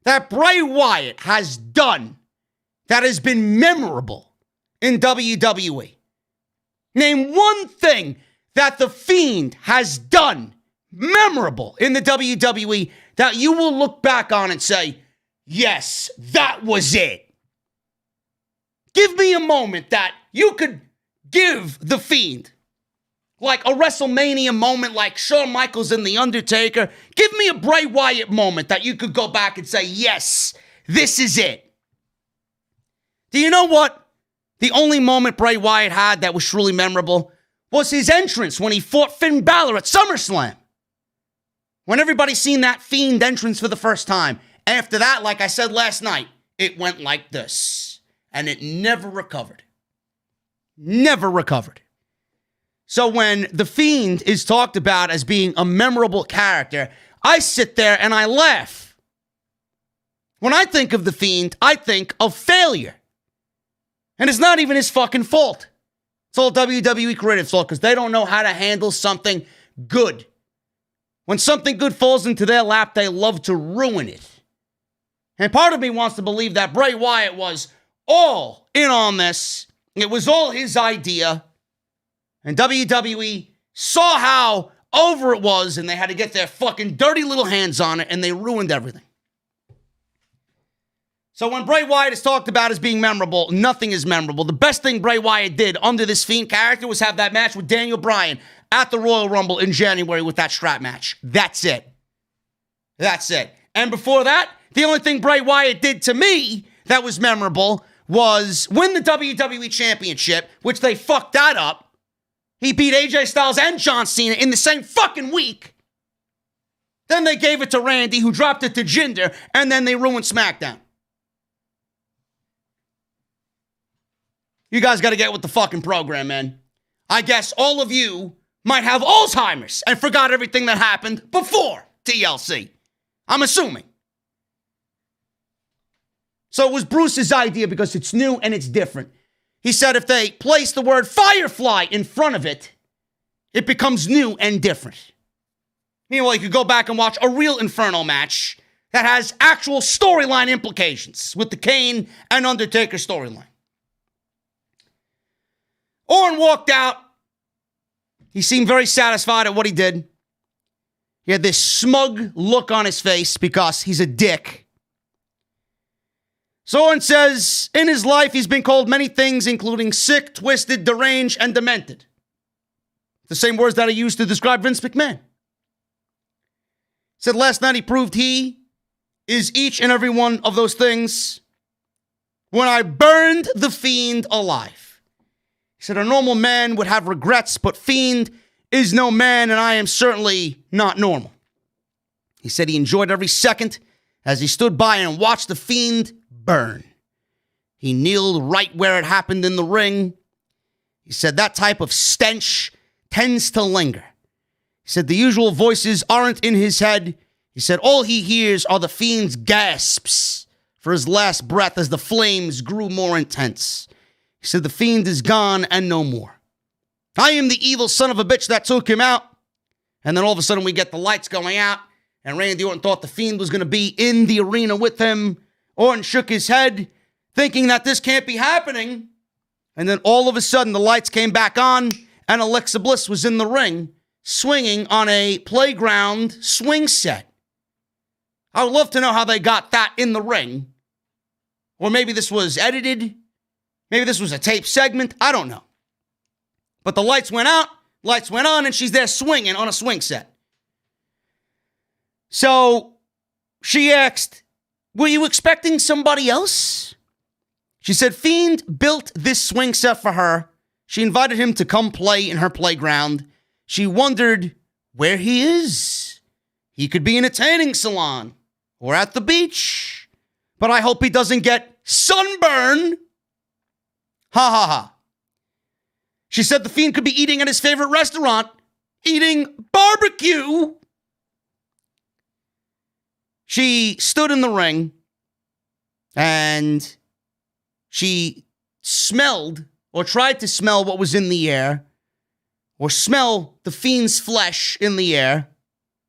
that Bray Wyatt has done that has been memorable in WWE. Name one thing that The Fiend has done memorable in the WWE that you will look back on and say, yes, that was it. Give me a moment that you could give The Fiend. Like a WrestleMania moment like Shawn Michaels and The Undertaker. Give me a Bray Wyatt moment that you could go back and say, yes, this is it. Do you know what? The only moment Bray Wyatt had that was truly memorable was his entrance when he fought Finn Balor at SummerSlam. When everybody seen that Fiend entrance for the first time. After that, like I said last night, it went like this. And it never recovered. Never recovered. So when The Fiend is talked about as being a memorable character, I sit there and I laugh. When I think of The Fiend, I think of failure. And it's not even his fucking fault. It's all WWE creative fault because they don't know how to handle something good. When something good falls into their lap, they love to ruin it. And part of me wants to believe that Bray Wyatt was all in on this. It was all his idea. And WWE saw how over it was, and they had to get their fucking dirty little hands on it, and they ruined everything. So when Bray Wyatt is talked about as being memorable, nothing is memorable. The best thing Bray Wyatt did under this Fiend character was have that match with Daniel Bryan at the Royal Rumble in January with that strap match. That's it. That's it. And before that, the only thing Bray Wyatt did to me that was memorable was win the WWE Championship, which they fucked that up. He beat AJ Styles and John Cena in the same fucking week. Then they gave it to Randy, who dropped it to Jinder, and then they ruined SmackDown. You guys got to get with the fucking program, man. I guess all of you might have Alzheimer's and forgot everything that happened before TLC. I'm assuming. So it was Bruce's idea because it's new and it's different. He said if they place the word Firefly in front of it, it becomes new and different. Meanwhile, you could go back and watch a real Inferno match that has actual storyline implications with the Kane and Undertaker storyline. Orton walked out. He seemed very satisfied at what he did. He had this smug look on his face because he's a dick. So Orton says, in his life, he's been called many things, including sick, twisted, deranged, and demented. The same words that I used to describe Vince McMahon. Said last night he proved he is each and every one of those things when I burned the Fiend alive. He said a normal man would have regrets, but Fiend is no man, and I am certainly not normal. He said he enjoyed every second as he stood by and watched the Fiend burn. He kneeled right where it happened in the ring. He said that type of stench tends to linger. He said the usual voices aren't in his head. He said all he hears are the Fiend's gasps for his last breath as the flames grew more intense. He said the Fiend is gone and no more. I am the evil son of a bitch that took him out. And then all of a sudden we get the lights going out, and Randy Orton thought the Fiend was going to be in the arena with him. Orton shook his head, thinking that this can't be happening. And then all of a sudden, the lights came back on, and Alexa Bliss was in the ring, swinging on a playground swing set. I would love to know how they got that in the ring. Or maybe this was edited. Maybe this was a tape segment. I don't know. But the lights went out. Lights went on, and she's there swinging on a swing set. So she asked, were you expecting somebody else? She said, Fiend built this swing set for her. She invited him to come play in her playground. She wondered where he is. He could be in a tanning salon or at the beach. But I hope he doesn't get sunburn. Ha ha ha. She said the Fiend could be eating at his favorite restaurant, eating barbecue. She stood in the ring and she smelled or tried to smell what was in the air or smell the Fiend's flesh in the air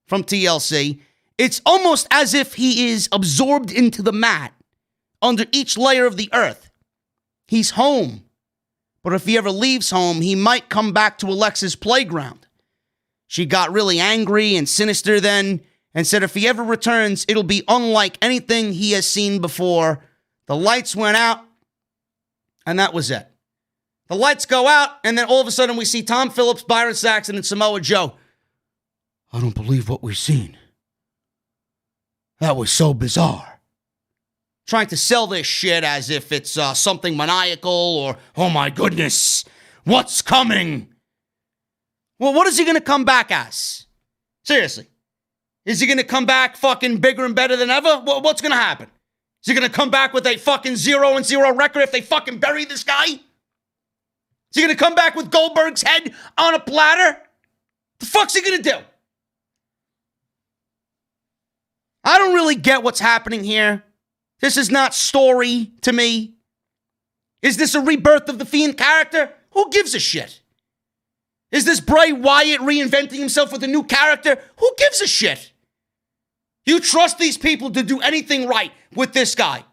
from TLC. It's almost as if he is absorbed into the mat under each layer of the earth. He's home. But if he ever leaves home, he might come back to Alexa's playground. She got really angry and sinister then and said if he ever returns, it'll be unlike anything he has seen before. The lights went out, and that was it. The lights go out, and then all of a sudden we see Tom Phillips, Byron Saxton, and Samoa Joe. I don't believe what we've seen. That was so bizarre. Trying to sell this shit as if it's something maniacal or, oh my goodness, what's coming? Well, what is he going to come back as? Seriously. Is he going to come back fucking bigger and better than ever? What's going to happen? Is he going to come back with a fucking 0-0 record if they fucking bury this guy? Is he going to come back with Goldberg's head on a platter? The fuck's he going to do? I don't really get what's happening here. This is not story to me. Is this a rebirth of the Fiend character? Who gives a shit? Is this Bray Wyatt reinventing himself with a new character? Who gives a shit? You trust these people to do anything right with this guy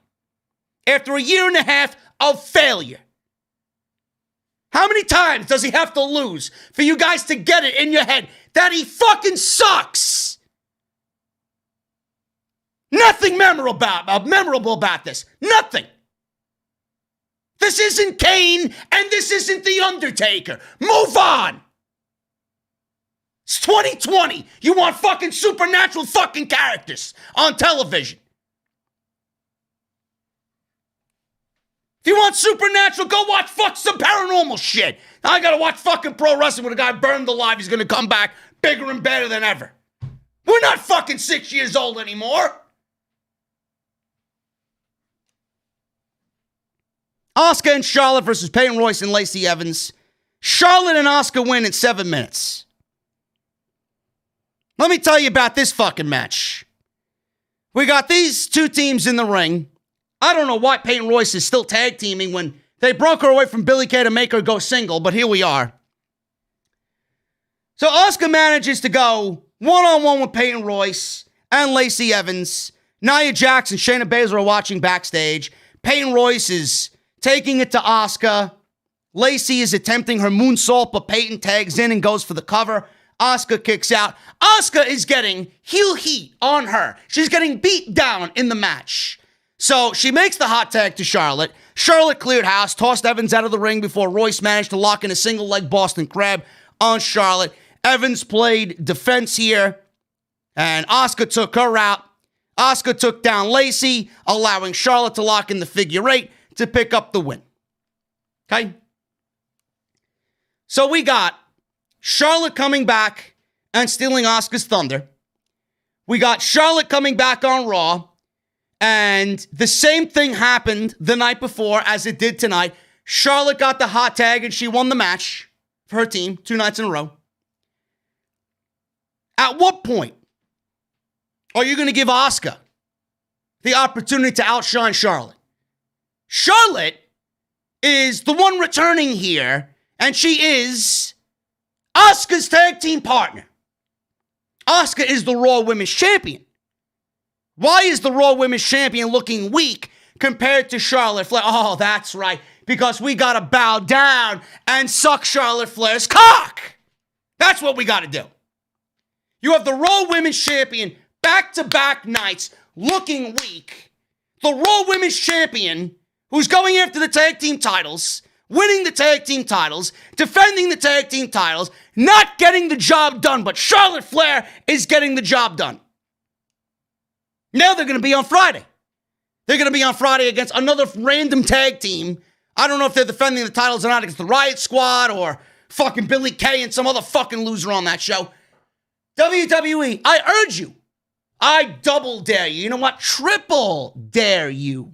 after a year and a half of failure? How many times does he have to lose for you guys to get it in your head that he fucking sucks? Nothing memorable about this. Nothing. This isn't Kane and this isn't The Undertaker. Move on. It's 2020. You want fucking supernatural fucking characters on television. If you want supernatural, go watch some paranormal shit. Now I gotta watch fucking pro wrestling with a guy burned alive. He's gonna come back bigger and better than ever. We're not fucking 6 years old anymore. Asuka and Charlotte versus Peyton Royce and Lacey Evans. Charlotte and Asuka win in 7 minutes. Let me tell you about this fucking match. We got these two teams in the ring. I don't know why Peyton Royce is still tag teaming when they broke her away from Billie Kay to make her go single, but here we are. So Asuka manages to go one-on-one with Peyton Royce and Lacey Evans. Nia Jax and Shayna Baszler are watching backstage. Peyton Royce is taking it to Asuka. Lacey is attempting her moonsault, but Peyton tags in and goes for the cover. Asuka kicks out. Asuka is getting heel heat on her. She's getting beat down in the match. So she makes the hot tag to Charlotte. Charlotte cleared house, tossed Evans out of the ring before Royce managed to lock in a single leg Boston Crab on Charlotte. Evans played defense here, and Asuka took her out. Asuka took down Lacey, allowing Charlotte to lock in the figure eight to pick up the win. Okay? So we got Charlotte coming back and stealing Asuka's thunder. We got Charlotte coming back on Raw, and the same thing happened the night before as it did tonight. Charlotte got the hot tag and she won the match for her team 2 nights in a row. At what point are you going to give Asuka the opportunity to outshine Charlotte? Charlotte is the one returning here, and she is Asuka's tag team partner. Asuka is the Raw Women's Champion. Why is the Raw Women's Champion looking weak compared to Charlotte Flair? Oh, that's right. Because we got to bow down and suck Charlotte Flair's cock. That's what we got to do. You have the Raw Women's Champion back-to-back nights looking weak. The Raw Women's Champion, who's going after the tag team titles, winning the tag team titles, defending the tag team titles, not getting the job done, but Charlotte Flair is getting the job done. Now they're going to be on Friday. They're going to be on Friday against another random tag team. I don't know if they're defending the titles or not against the Riot Squad or fucking Billy Kay and some other fucking loser on that show. WWE, I urge you. I double dare you. You know what? Triple dare you.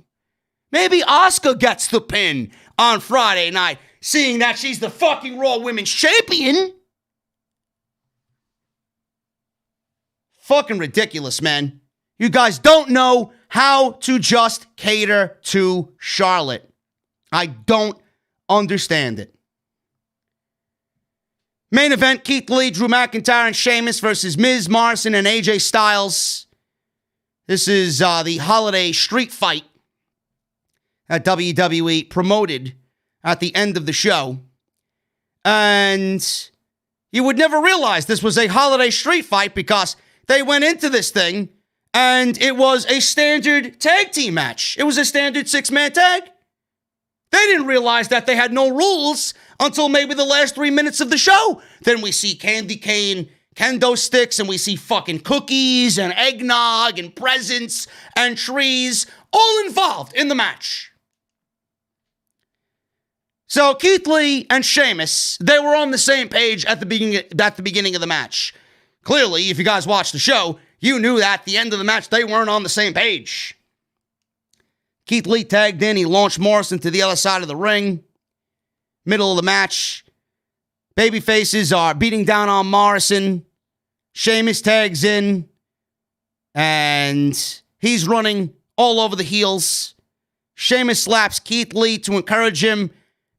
Maybe Asuka gets the pin on Friday night, seeing that she's the fucking Raw Women's Champion. Fucking ridiculous, man. You guys don't know how to just cater to Charlotte. I don't understand it. Main event, Keith Lee, Drew McIntyre, and Sheamus versus Miz, Morrison, and AJ Styles. This is the holiday street fight that WWE promoted at the end of the show. And you would never realize this was a holiday street fight because they went into this thing and it was a standard tag team match. It was a standard 6-man tag. They didn't realize that they had no rules until maybe the last 3 minutes of the show. Then we see candy cane, kendo sticks, and we see fucking cookies and eggnog and presents and trees all involved in the match. So Keith Lee and Sheamus, they were on the same page at the beginning of the match. Clearly, if you guys watched the show, you knew that at the end of the match, they weren't on the same page. Keith Lee tagged in. He launched Morrison to the other side of the ring. Middle of the match. Babyfaces are beating down on Morrison. Sheamus tags in. And he's running all over the heels. Sheamus slaps Keith Lee to encourage him.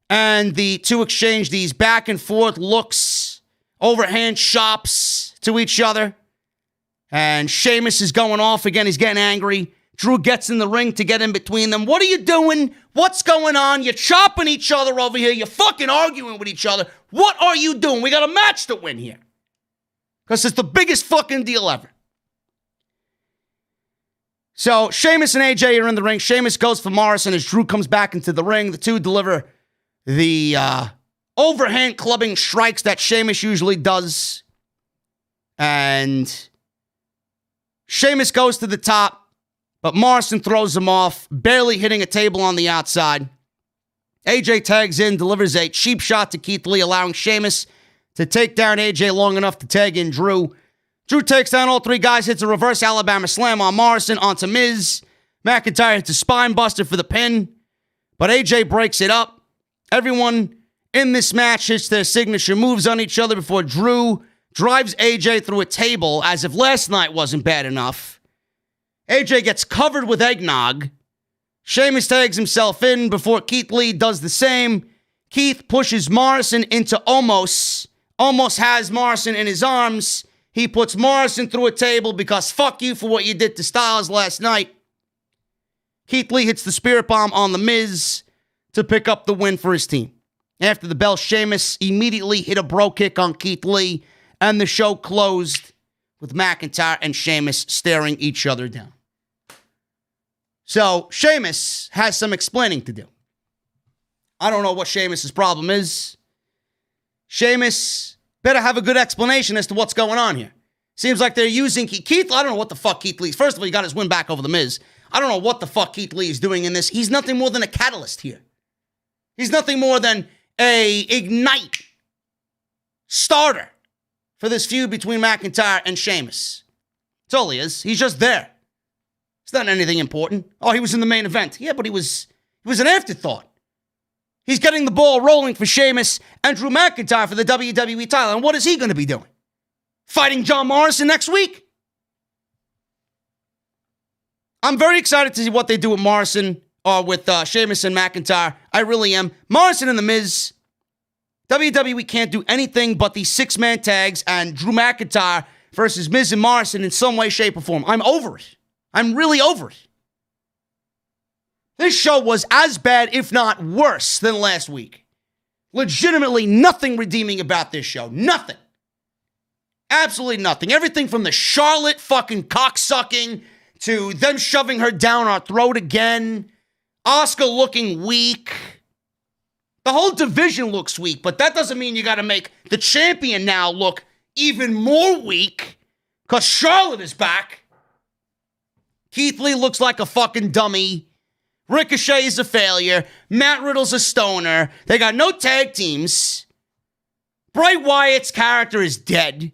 And the two exchange these back and forth looks, overhand chops to each other. And Sheamus is going off again. He's getting angry. Drew gets in the ring to get in between them. What are you doing? What's going on? You're chopping each other over here. You're fucking arguing with each other. What are you doing? We got a match to win here. Because it's the biggest fucking deal ever. So Sheamus and AJ are in the ring. Sheamus goes for Morrison as Drew comes back into the ring. The two deliver the overhand clubbing strikes that Sheamus usually does. And Sheamus goes to the top. But Morrison throws him off, barely hitting a table on the outside. AJ tags in, delivers a cheap shot to Keith Lee, allowing Sheamus to take down AJ long enough to tag in Drew. Drew takes down all three guys, hits a reverse Alabama slam on Morrison onto Miz. McIntyre hits a spine buster for the pin, but AJ breaks it up. Everyone in this match hits their signature moves on each other before Drew drives AJ through a table as if last night wasn't bad enough. AJ gets covered with eggnog. Sheamus tags himself in before Keith Lee does the same. Keith pushes Morrison into Omos. Omos has Morrison in his arms. He puts Morrison through a table because fuck you for what you did to Styles last night. Keith Lee hits the Spirit Bomb on The Miz to pick up the win for his team. After the bell, Sheamus immediately hit a bro kick on Keith Lee, and the show closed with McIntyre and Sheamus staring each other down. So, Sheamus has some explaining to do. I don't know what Sheamus' problem is. Sheamus better have a good explanation as to what's going on here. Seems like they're using Keith. I don't know what the fuck Keith Lee is. First of all, he got his win back over The Miz. I don't know what the fuck Keith Lee is doing in this. He's nothing more than a catalyst here. He's nothing more than a ignite starter for this feud between McIntyre and Sheamus. That's all he is. He's just there. It's not anything important. Oh, he was in the main event. Yeah, but he was an afterthought. He's getting the ball rolling for Sheamus and Drew McIntyre for the WWE title. And what is he going to be doing? Fighting John Morrison next week? I'm very excited to see what they do with Morrison or with Sheamus and McIntyre. I really am. Morrison and The Miz. WWE can't do anything but these 6-man tags and Drew McIntyre versus Miz and Morrison in some way, shape, or form. I'm over it. I'm really over it. This show was as bad, if not worse, than last week. Legitimately nothing redeeming about this show. Nothing. Absolutely nothing. Everything from the Charlotte fucking cocksucking to them shoving her down our throat again. Asuka looking weak. The whole division looks weak, but that doesn't mean you got to make the champion now look even more weak because Charlotte is back. Keith Lee looks like a fucking dummy. Ricochet is a failure. Matt Riddle's a stoner. They got no tag teams. Bray Wyatt's character is dead.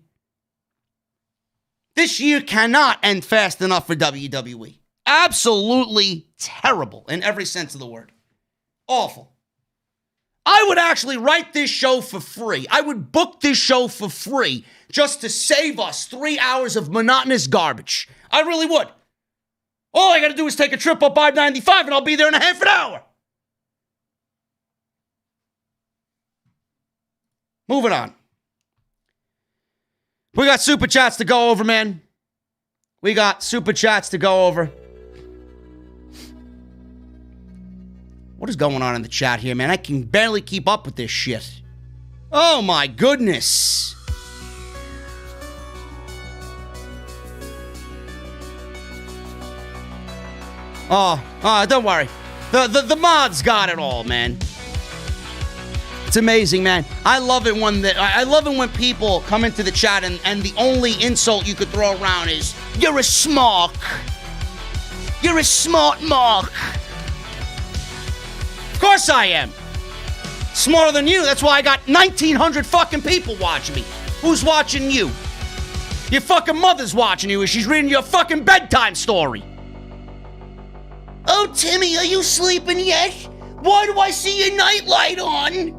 This year cannot end fast enough for WWE. Absolutely terrible in every sense of the word. Awful. I would actually write this show for free. I would book this show for free just to save us 3 hours of monotonous garbage. I really would. All I got to do is take a trip up I-95 and I'll be there in a half an hour. Moving on. We got super chats to go over, man. We got super chats to go over. What is going on in the chat here, man? I can barely keep up with this shit. Oh, my goodness. Oh, don't worry. The mods got it all, man. It's amazing, man. I love it when people come into the chat and the only insult you could throw around is, "You're a smark. You're a smart mark." Of course I am. Smarter than you. That's why I got 1,900 fucking people watching me. Who's watching you? Your fucking mother's watching you, and she's reading your fucking bedtime story. "Oh, Timmy, are you sleeping yet? Why do I see your nightlight on?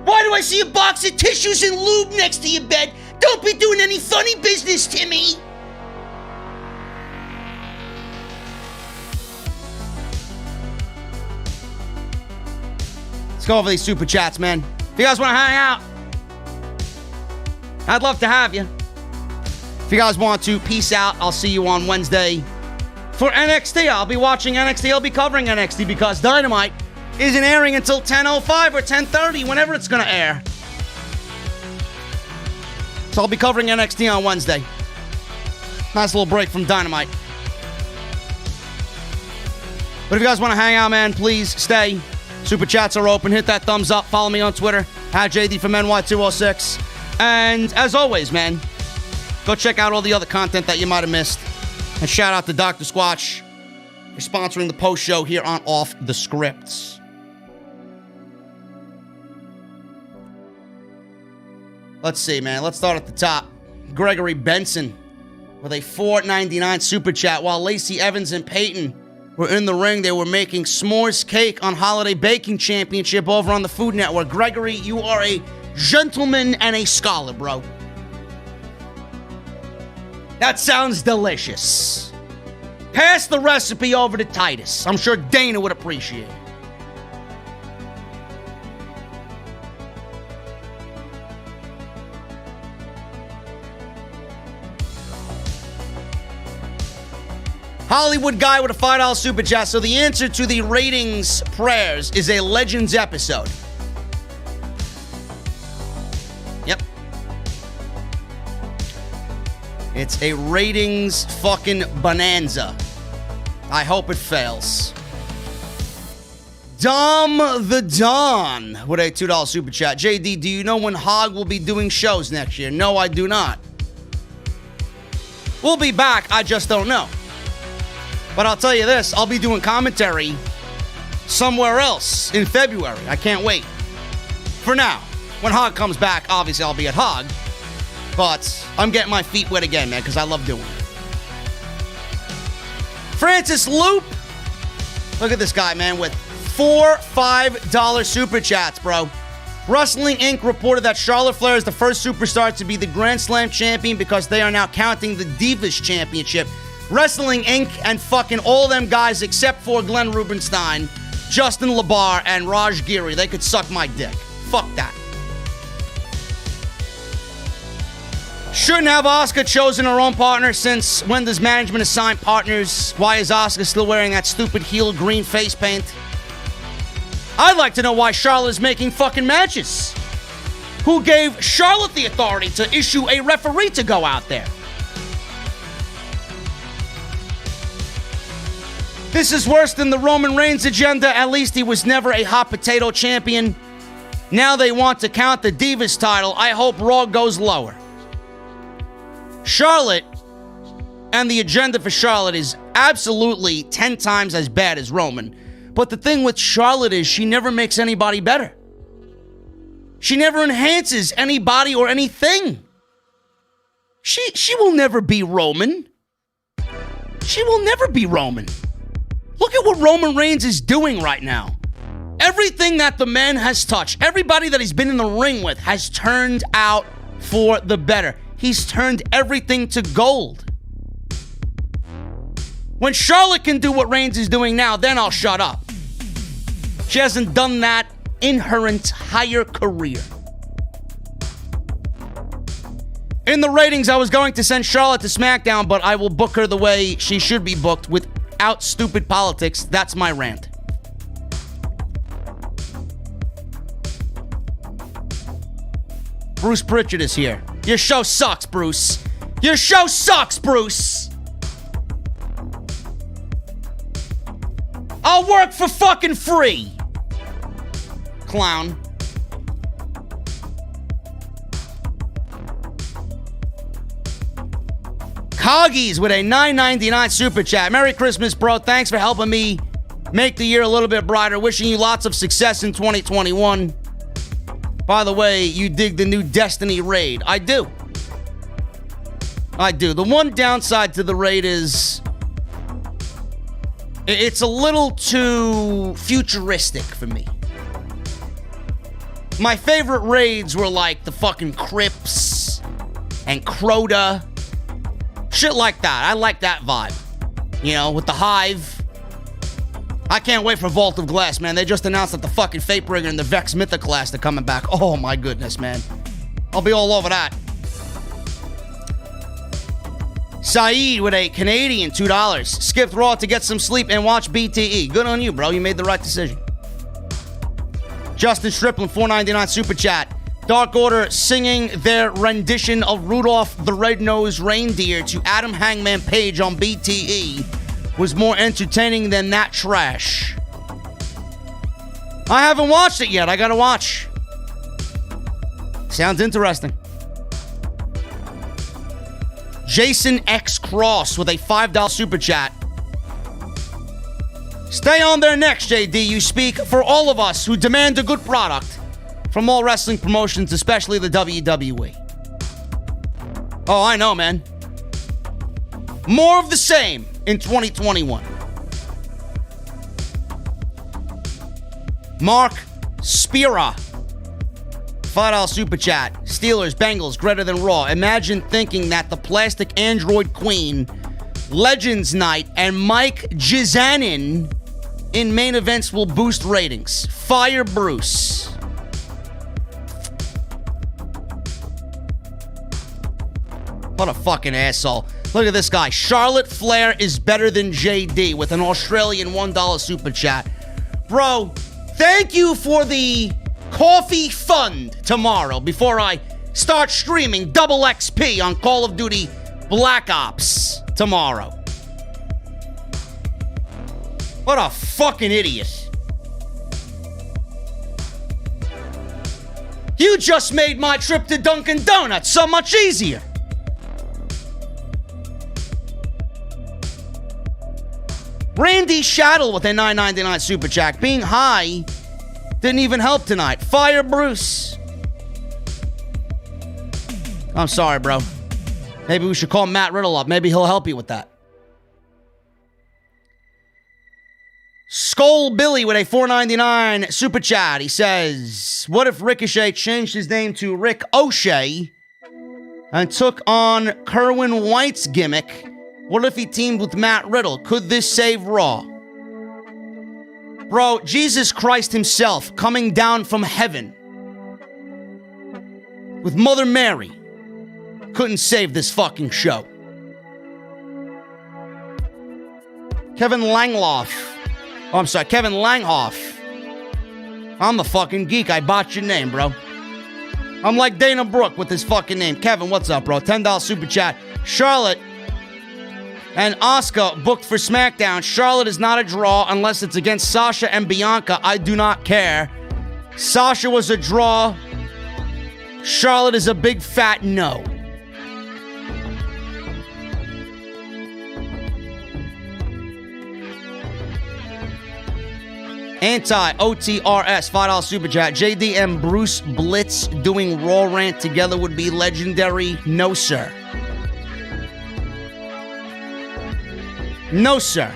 Why do I see a box of tissues and lube next to your bed? Don't be doing any funny business, Timmy." Let's go over these super chats, man. If you guys want to hang out, I'd love to have you. If you guys want to, peace out. I'll see you on Wednesday for NXT. I'll be watching NXT. I'll be covering NXT because Dynamite isn't airing until 10:05 or 10:30, whenever it's going to air. So I'll be covering NXT on Wednesday. Nice little break from Dynamite. But if you guys want to hang out, man, please stay. Super chats are open. Hit that thumbs up. Follow me on Twitter, @JD from NY206. And as always, man, go check out all the other content that you might have missed. And shout out to Dr. Squatch for sponsoring the post show here on Off the Scripts. Let's see, man. Let's start at the top. Gregory Benson with a $4.99 super chat. While Lacey Evans and Peyton were in the ring, they were making s'mores cake on Holiday Baking Championship over on the Food Network. Gregory, you are a gentleman and a scholar, bro. That sounds delicious. Pass the recipe over to Titus. I'm sure Dana would appreciate it. Hollywood guy with a $5 super chat. So the answer to the ratings prayers is a Legends episode. Yep. It's a ratings fucking bonanza. I hope it fails. Dom the Don with a $2 super chat. JD, do you know when Hog will be doing shows next year? No, I do not. We'll be back. I just don't know. But I'll tell you this, I'll be doing commentary somewhere else in February. I can't wait. For now, when Hog comes back, obviously I'll be at Hog. But I'm getting my feet wet again, man, because I love doing it. Francis Loop. Look at this guy, man, with 4 $5 super chats, bro. Wrestling Inc. reported that Charlotte Flair is the first superstar to be the Grand Slam champion because they are now counting the Divas Championship. Wrestling Inc. and fucking all them guys except for Glenn Rubenstein, Justin LaBar, and Raj Giri. They could suck my dick. Fuck that. Shouldn't have Asuka chosen her own partner since when does management assign partners? Why is Asuka still wearing that stupid heel green face paint? I'd like to know why Charlotte is making fucking matches. Who gave Charlotte the authority to issue a referee to go out there? This is worse than the Roman Reigns agenda. At least he was never a hot potato champion. Now they want to count the Divas title. I hope Raw goes lower. Charlotte and the agenda for Charlotte is absolutely 10 times as bad as Roman. But the thing with Charlotte is she never makes anybody better. She never enhances anybody or anything. She will never be Roman. She will never be Roman. Look at what Roman Reigns is doing right now. Everything that the man has touched, everybody that he's been in the ring with has turned out for the better. He's turned everything to gold. When Charlotte can do what Reigns is doing now, then I'll shut up. She hasn't done that in her entire career. In the ratings, I was going to send Charlotte to SmackDown, but I will book her the way she should be booked, without stupid politics. That's my rant. Bruce Pritchard is here. Your show sucks, Bruce. Your show sucks, Bruce. I'll work for fucking free. Clown. Coggies with a $9.99 super chat. Merry Christmas, bro. Thanks for helping me make the year a little bit brighter. Wishing you lots of success in 2021. By the way, you dig the new Destiny raid. I do. I do. The one downside to the raid is it's a little too futuristic for me. My favorite raids were like the fucking Crips and Crota. Shit like that. I like that vibe. You know, with the Hive. I can't wait for Vault of Glass, man. They just announced that the fucking Fatebringer and the Vex Mythoclast are coming back. Oh my goodness, man. I'll be all over that. Saeed with a Canadian $2. Skipped Raw to get some sleep and watch BTE. Good on you, bro. You made the right decision. Justin Striplin, $4.99 super chat. Dark Order singing their rendition of Rudolph the Red-Nosed Reindeer to Adam Hangman Page on BTE was more entertaining than that trash. I haven't watched it yet. I gotta watch. Sounds interesting. Jason X Cross with a $5 super chat. Stay on there next, JD. You speak for all of us who demand a good product from all wrestling promotions, especially the WWE. Oh, I know, man. More of the same in 2021. Mark Spira, $5 super chat. Steelers, Bengals, greater than Raw. Imagine thinking that the Plastic Android Queen, Legends Night, and Mike Jizanin in main events will boost ratings. Fire Bruce. What a fucking asshole. Look at this guy. Charlotte Flair is better than JD with an Australian $1 super chat. Bro, thank you for the coffee fund tomorrow before I start streaming double XP on Call of Duty Black Ops tomorrow. What a fucking idiot. You just made my trip to Dunkin' Donuts so much easier. Randy Shaddle with a $9.99 super chat. Being high didn't even help tonight. Fire Bruce. I'm sorry, bro. Maybe we should call Matt Riddle up. Maybe he'll help you with that. Skull Billy with a $4.99 super chat. He says, what if Ricochet changed his name to Rick O'Shea and took on Kerwin White's gimmick? What if he teamed with Matt Riddle? Could this save Raw? Bro, Jesus Christ himself coming down from heaven with Mother Mary couldn't save this fucking show. Kevin Langhoff. I'm the fucking geek. I botched your name, bro. I'm like Dana Brooke with his fucking name. Kevin, what's up, bro? $10 super chat. Charlotte And Asuka booked for SmackDown. Charlotte is not a draw unless it's against Sasha and Bianca. I do not care. Sasha was a draw. Charlotte is a big fat no. Anti-OTRS $5 Super Chat. JD and Bruce Blitz doing Raw rant together would be legendary. No, sir. No, sir.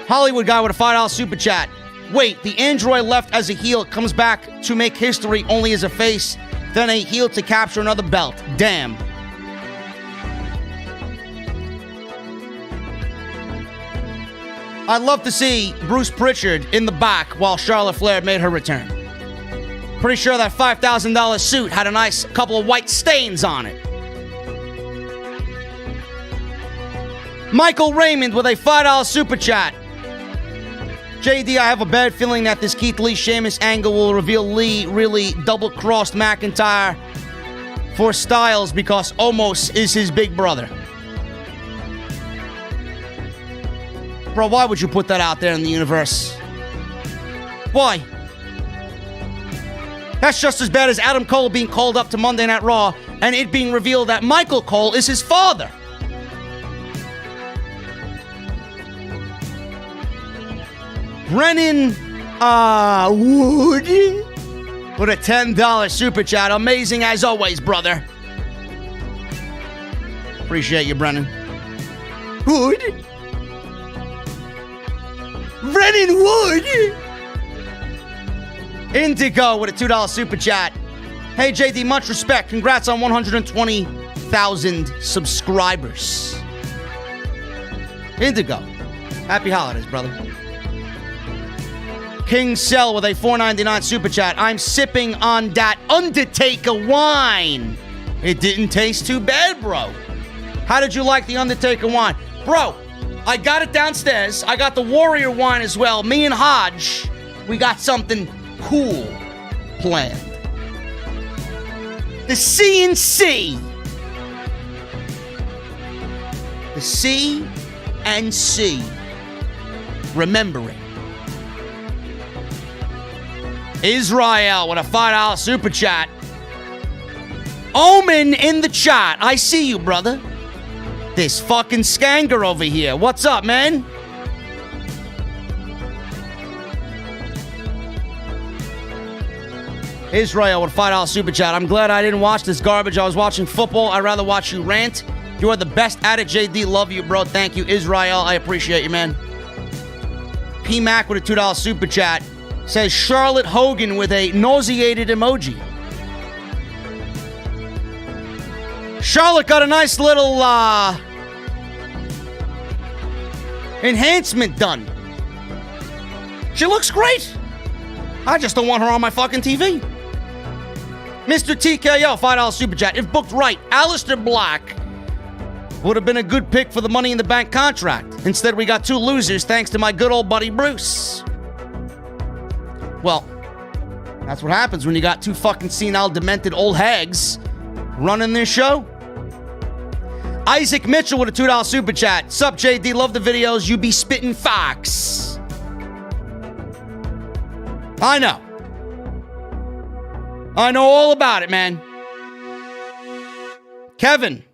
Hollywood guy with a $5 Super Chat. Wait, the android left as a heel, comes back to make history only as a face, then a heel to capture another belt. Damn. I'd love to see Bruce Pritchard in the back while Charlotte Flair made her return. Pretty sure that $5,000 suit had a nice couple of white stains on it. Michael Raymond with a $5 Super Chat. JD, I have a bad feeling that this Keith Lee Sheamus angle will reveal Lee really double-crossed McIntyre for Styles because Omos is his big brother. Bro, why would you put that out there in the universe? Why? That's just as bad as Adam Cole being called up to Monday Night Raw and it being revealed that Michael Cole is his father. Brennan Wood with a $10 Super Chat. Amazing as always, brother. Appreciate you, Brennan. Wood? Brennan Wood! Indigo with a $2 Super Chat. Hey, JD, much respect. Congrats on 120,000 subscribers. Indigo. Happy holidays, brother. King Cell with a $4.99 Super Chat. I'm sipping on that Undertaker wine. It didn't taste too bad, bro. How did you like the Undertaker wine? Bro, I got it downstairs. I got the Warrior wine as well. Me and Hodge, we got something cool planned. The C&C. The C&C. Remembering. Israel with a $5 Super Chat. Omen in the chat. I see you, brother. This fucking Skanger over here. What's up, man? Israel with a $5 Super Chat. I'm glad I didn't watch this garbage. I was watching football. I'd rather watch you rant. You are the best at it, JD. Love you, bro. Thank you, Israel. I appreciate you, man. P-Mac with a $2 Super Chat. Says Charlotte Hogan with a nauseated emoji. Charlotte got a nice little enhancement done. She looks great. I just don't want her on my fucking TV. Mr. TKO, $5 Super Chat. If booked right, Aleister Black would have been a good pick for the Money in the Bank contract. Instead, we got two losers thanks to my good old buddy Bruce. Well, that's what happens when you got two fucking senile, demented old hags running this show. Isaac Mitchell with a $2 Super Chat. Sup, JD? Love the videos. You be spitting fox. I know. I know all about it, man. Kevin,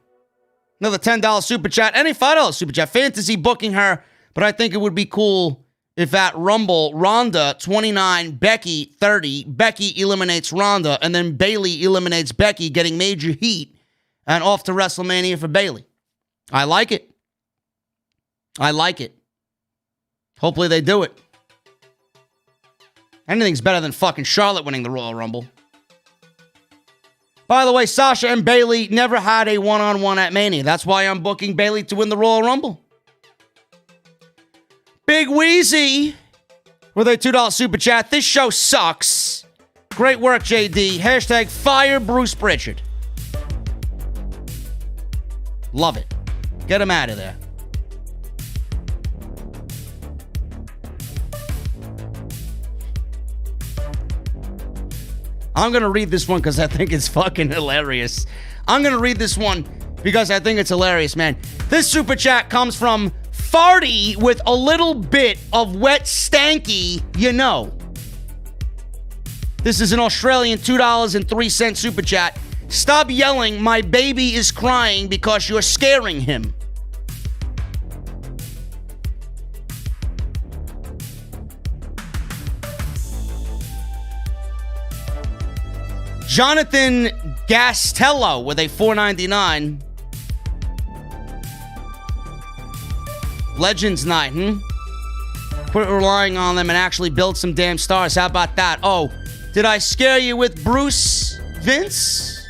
another $10 Super Chat. Any $5 Super Chat. Fantasy booking her, but I think it would be cool if at Rumble, Ronda 29, Becky 30, Becky eliminates Ronda, and then Bayley eliminates Becky, getting major heat, and off to WrestleMania for Bayley. I like it. I like it. Hopefully they do it. Anything's better than fucking Charlotte winning the Royal Rumble. By the way, Sasha and Bayley never had a one-on-one at Mania. That's why I'm booking Bayley to win the Royal Rumble. Big Wheezy with a $2 Super Chat. This show sucks. Great work, JD. Hashtag fire Bruce Pritchard. Love it. Get him out of there. I'm going to read this one because I think it's fucking hilarious. I'm going to read this one because I think it's hilarious, man. This super chat comes from Farty with a little bit of wet stanky, you know. This is an Australian $2.03 super chat. Stop yelling, my baby is crying because you're scaring him. Jonathan Gastello with a $4.99. Legends Night, Quit relying on them and actually build some damn stars. How about that? Oh, did I scare you with Bruce Vince?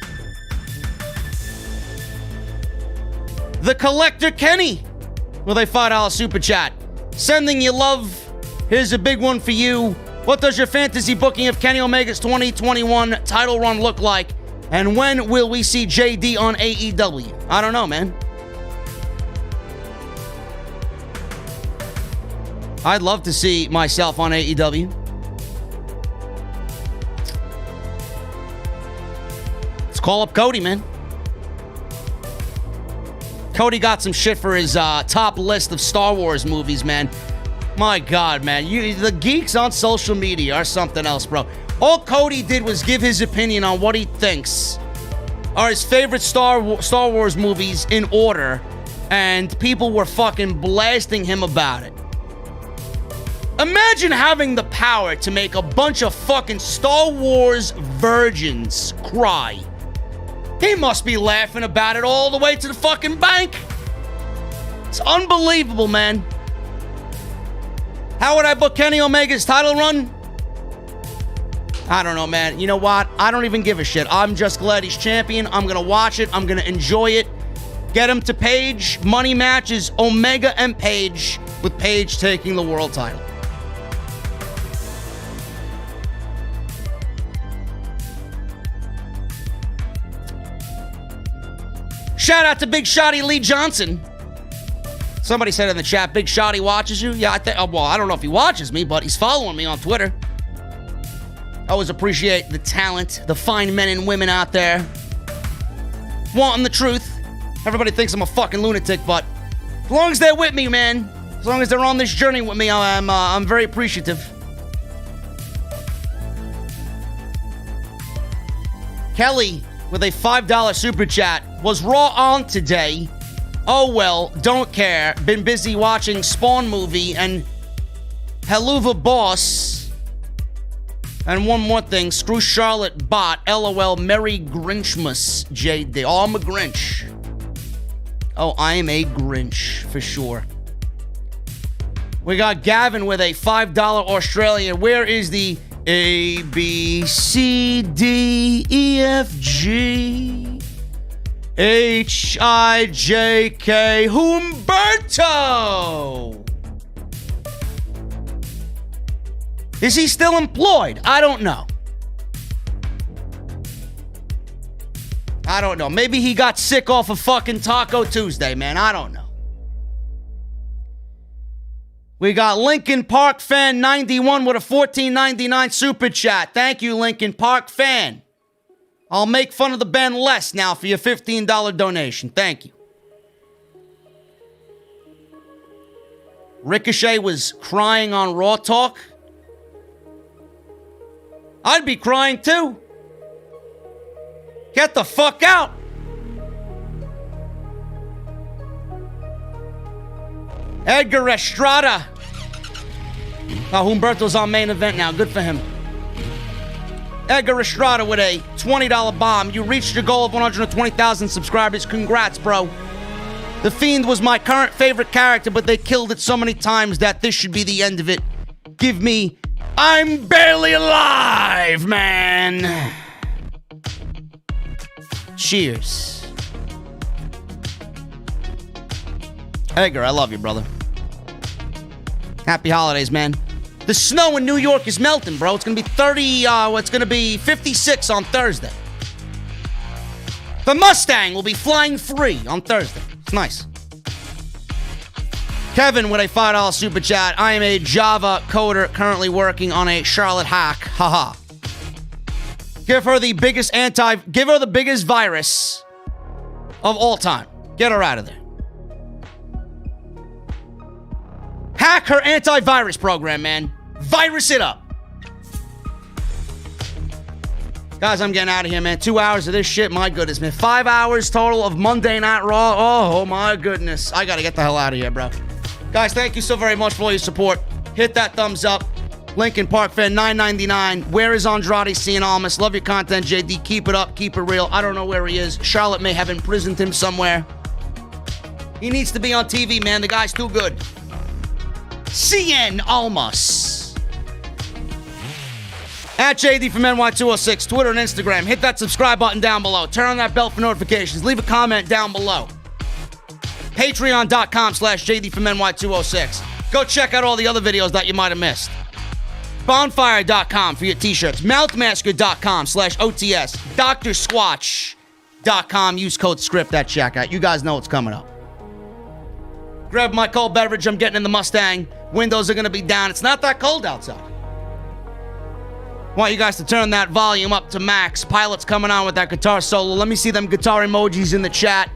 The Collector Kenny with a $5 super chat. Sending you love. Here's a big one for you. What does your fantasy booking of Kenny Omega's 2021 title run look like? And when will we see JD on AEW? I don't know, man. I'd love to see myself on AEW. Let's call up Cody, man. Cody got some shit for his top list of Star Wars movies, man. My God, man. The geeks on social media are something else, bro. All Cody did was give his opinion on what he thinks are his favorite Star Wars movies in order, and people were fucking blasting him about it. Imagine having the power to make a bunch of fucking Star Wars virgins cry. He must be laughing about it all the way to the fucking bank. It's unbelievable, man. How would I book Kenny Omega's title run? I don't know, man. You know what? I don't even give a shit. I'm just glad he's champion. I'm going to watch it. I'm going to enjoy it. Get him to Paige. Money match is Omega and Paige, with Paige taking the world title. Shout out to Big Shotty Lee Johnson. Somebody said in the chat, Big Shotty watches you? Yeah, I don't know if he watches me, but he's following me on Twitter. I always appreciate the talent, the fine men and women out there wanting the truth. Everybody thinks I'm a fucking lunatic, but as long as they're with me, man, as long as they're on this journey with me, I'm very appreciative. Kelly with a $5 super chat. Was Raw on today? Oh well, don't care. Been busy watching Spawn movie and Helluva Boss. And one more thing, screw Charlotte Bot. LOL, Merry Grinchmas, JD. Oh, I'm a Grinch. Oh, I am a Grinch, for sure. We got Gavin with a $5 Australian. Where is the A, B, C, D, E, F, G, H, I, J, K, Humberto? Is he still employed? I don't know. I don't know. Maybe he got sick off of fucking Taco Tuesday, man. I don't know. We got Lincoln Park Fan 91 with a $14.99 super chat. Thank you, Lincoln Park Fan. I'll make fun of the band less now for your $15 donation. Thank you. Ricochet was crying on Raw Talk. I'd be crying too. Get the fuck out. Edgar Estrada. Humberto's on main event now. Good for him. Edgar Estrada with a $20 bomb. You reached your goal of 120,000 subscribers. Congrats, bro. The Fiend was my current favorite character, but they killed it so many times that this should be the end of it. Give me I'm barely alive, man. Cheers. Edgar, I love you, brother. Happy holidays, man. The snow in New York is melting, bro. It's gonna be 56 on Thursday. The Mustang will be flying free on Thursday. It's nice. Kevin with a $5 super chat. I am a Java coder currently working on a Charlotte hack. Haha. Give her the biggest virus of all time. Get her out of there. Hack her antivirus program, man. Virus it up. Guys, I'm getting out of here, man. 2 hours of this shit. My goodness, man. 5 hours total of Monday Night Raw. Oh, my goodness. I got to get the hell out of here, bro. Guys, thank you so very much for all your support. Hit that thumbs up. Lincoln Park fan, $9.99. Where is Andrade Cien Almas? Love your content, JD. Keep it up. Keep it real. I don't know where he is. Charlotte may have imprisoned him somewhere. He needs to be on TV, man. The guy's too good. Cien Almas. At JD from NY206, Twitter and Instagram. Hit that subscribe button down below. Turn on that bell for notifications. Leave a comment down below. Patreon.com/JD from NY206. Go check out all the other videos that you might have missed. Bonfire.com for your t-shirts. Mouthmasker.com/OTS. DrSquatch.com. Use code SCRIPT at checkout. You guys know what's coming up. Grab my cold beverage. I'm getting in the Mustang. Windows are going to be down. It's not that cold outside. Want you guys to turn that volume up to max. Pilot's coming on with that guitar solo. Let me see them guitar emojis in the chat.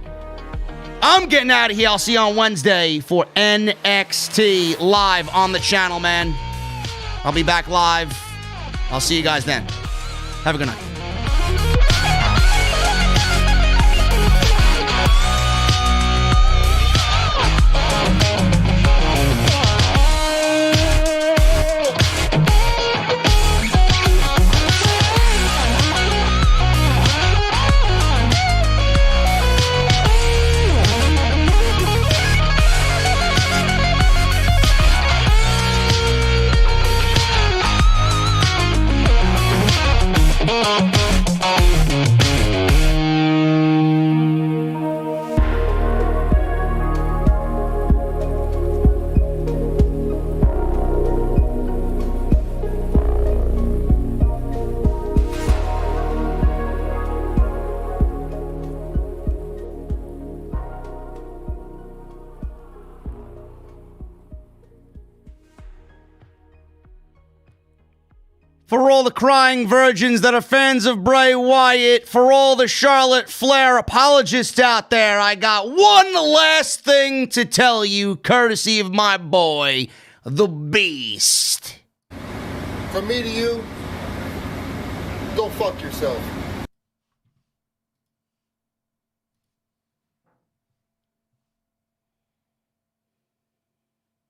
I'm getting out of here. I'll see you on Wednesday for NXT live on the channel, man. I'll be back live. I'll see you guys then. Have a good night. For all the crying virgins that are fans of Bray Wyatt, for all the Charlotte Flair apologists out there, I got one last thing to tell you, courtesy of my boy, the Beast. From me to you, go fuck yourself.